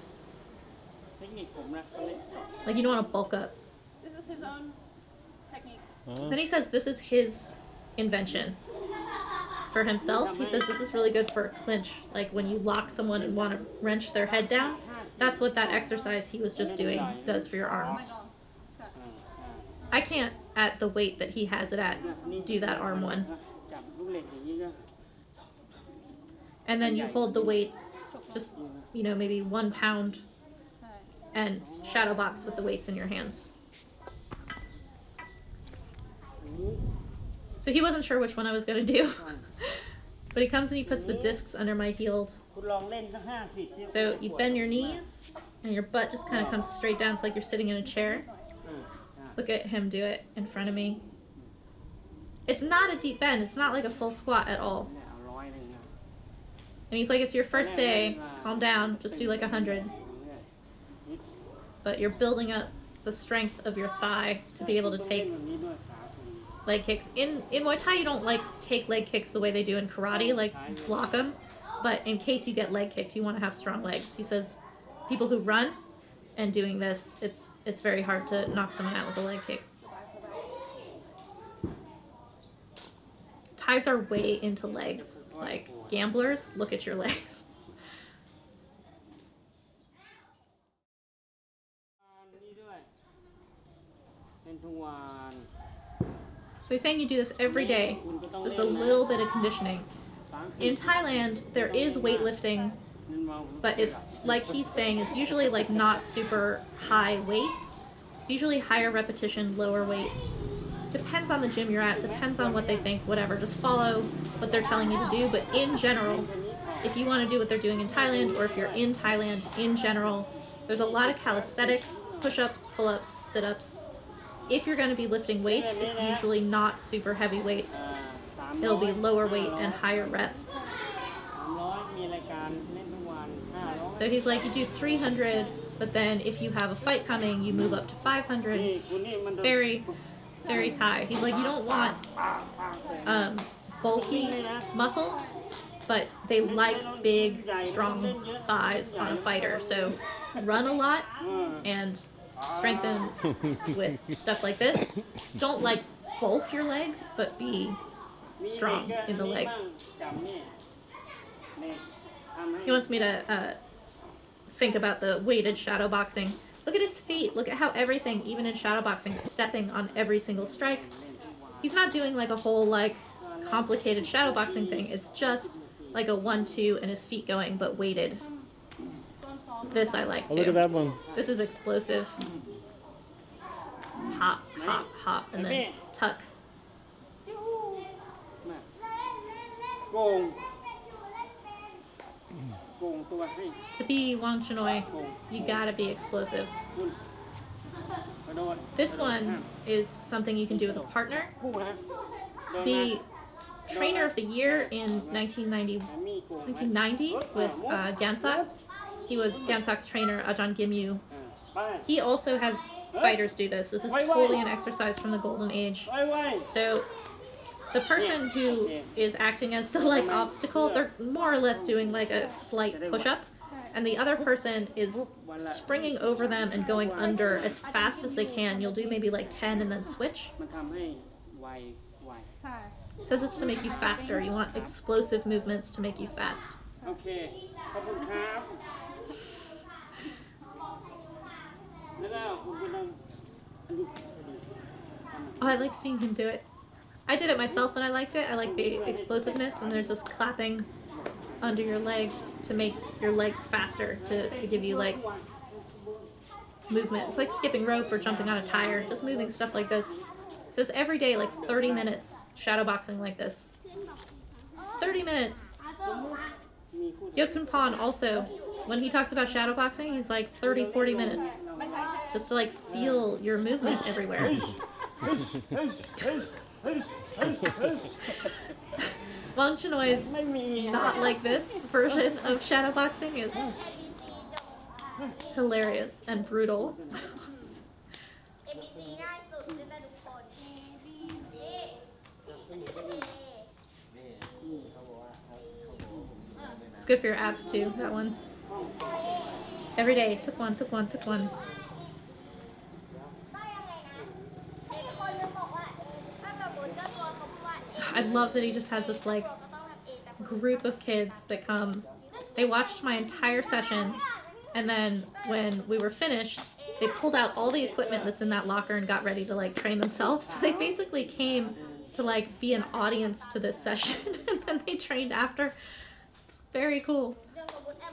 เทคนิคผมนะเขาเล่นสอง Like you don't want to bulk up. This is his own technique. Then he says this is his invention. For himself, he says this is really good for a clinch. Like when you lock someone and want to wrench their head down, that's what that exercise he was just doing does for your arms. ใช่ I can't, at the weight that he has it at, do that arm one. จับลูกเหล็กอย่างนี้ก็ And then you hold the weights, just, you know, maybe 1 pound, ใช่ and shadow box with the weights in your hands. So he wasn't sure which one I was going to do. But he comes and he puts the discs under my heels. คุณลองเล่นสัก50ที่ So you bend your knees, and your butt just kind of comes straight down. It's like you're sitting in a chair. อ่า Look at him do it in front of me. It's not a deep bend. It's not like a full squat at all. เนี่ยเอาร้อยหนึ่งนะ And he's like, it's your first day. Calm down. Just do like 100. เนี่ย But you're building up the strength of your thigh to be able to ต้องเล่น take แบบนี้ด้วยขาพอดี leg kicks. In Muay Thai, you don't like take leg kicks the way they do in karate, like block them. But in case you get leg kicked, you want to have strong legs. He says people who run and doing this, it's very hard to knock someone out with a leg kick. Thais are way into legs. Like gamblers, look at your legs. นี่ด้วยเป็นทุกวัน So he's saying you do this every day, just a little bit of conditioning. In Thailand, there is weightlifting, but it's like he's saying, it's usually like not super high weight. It's usually higher repetition, lower weight. Depends on the gym you're at, depends on what they think, whatever. Just follow what they're telling you to do. But in general, if you want to do what they're doing in Thailand, or if you're in Thailand in general, there's a lot of calisthenics, push-ups, pull-ups, sit-ups. If you're going to be lifting weights, it's usually not super heavy weights. 300 It'll be lower weight and higher rep. 300มีรายการเล่นทุกวัน500 So he's like, you do 300, but then if you have a fight coming, you move up to 500. นี่คุณนี่มัน Very, very Thai. He's like, you don't want bulky muscles, but they like big, strong thighs on a fighter. So run a lot and strengthen with stuff like this. Don't like bulk your legs, but be strong in the legs. He wants me to think about the weighted shadow boxing. Look at his feet. Look at how everything, even in shadow boxing, stepping on every single strike. He's not doing like a whole like complicated shadow boxing thing. It's just like a 1-2 and his feet going, but weighted. This I like Oh, look at too. that one. This is explosive. Hop, hop, hop, and then tuck. โกงโกงตัวให้ To be Wangchannoi, you gotta be explosive. คุณกระโดด This one is something you can do with a partner. คู่นะเดินมา The trainer of the year in 1990, มีโกงไหม 1990 with Gansak, he was Gansak's trainer, Ajahn Gimyu. ไป He also has fighters do this. This is totally an exercise from the golden age. ไว้ So the person who is acting as the like obstacle, they're more or less doing like a slight push-up, and the other person is springing over them and going under as fast as they can. You'll do maybe like 10 and then switch. มันทำให้ไว ใช่ It says it's to make you faster. You want explosive movements to make you fast. โอเค ขอบคุณครับ แล้วก็คุณก็ต้องอันนี้ Oh, I like seeing him do it. I did it myself and I liked it. I like the explosiveness, and there's this clapping under your legs to make your legs faster, to give you like movement. It's like skipping rope or jumping on a tire, just moving stuff like this. So it's every day, like 30 minutes, shadow boxing like this. 30 minutes. Yodkun Pon also, when he talks about shadow boxing, he's like 30, 40 minutes. Just to like feel your movement everywhere. Wangchannoi ไม่มี is not like this version of shadowboxing. It's hilarious and brutal. It's good for your abs too, that one. Every day, took one, took one, took one. I love that he just has this like group of kids that come. They watched my entire session, and then when we were finished, they pulled out all the equipment that's in that locker and got ready to like train themselves. So they basically came to like be an audience to this session, and then they trained after. It's very cool.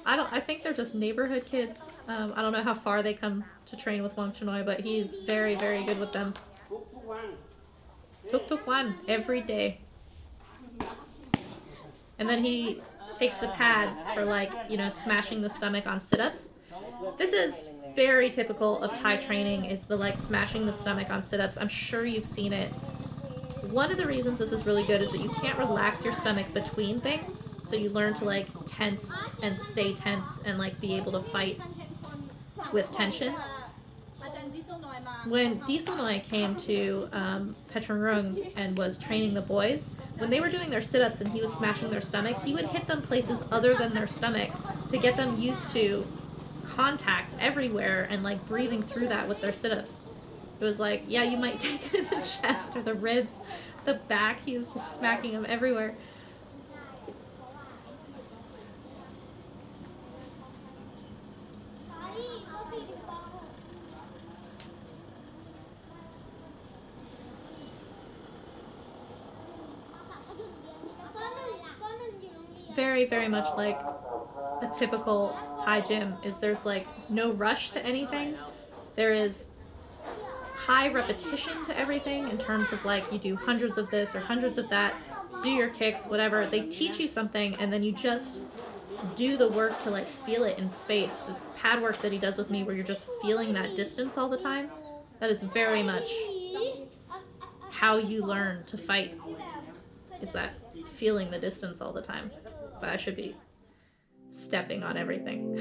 I think they're just neighborhood kids. I don't know how far they come to train with Wangchannoi, but he's very, very good with them. ทุกวัน Tuk one every day. And then he takes the pad for like, you know, smashing the stomach on sit-ups. This is very typical of Thai training, is the like smashing the stomach on sit-ups. I'm sure you've seen it. One of the reasons this is really good is that you can't relax your stomach between things. So you learn to like tense and stay tense and like be able to fight with tension. When Dieselnoi came to Petrungrung and was training the boys, when they were doing their sit-ups and he was smashing their stomach, he would hit them places other than their stomach to get them used to contact everywhere and like breathing through that with their sit-ups. It was like, yeah, you might take it in the chest or the ribs, the back. He was just smacking them everywhere. It's very, very much like a typical Thai gym. Is there's like no rush to anything. There is high repetition to everything in terms of like you do hundreds of this or hundreds of that, do your kicks, whatever. They teach you something and then you just do the work to like feel it in space. This pad work that he does with me where you're just feeling that distance all the time, that is very much how you learn to fight, is that feeling the distance all the time. But I should be stepping on everything.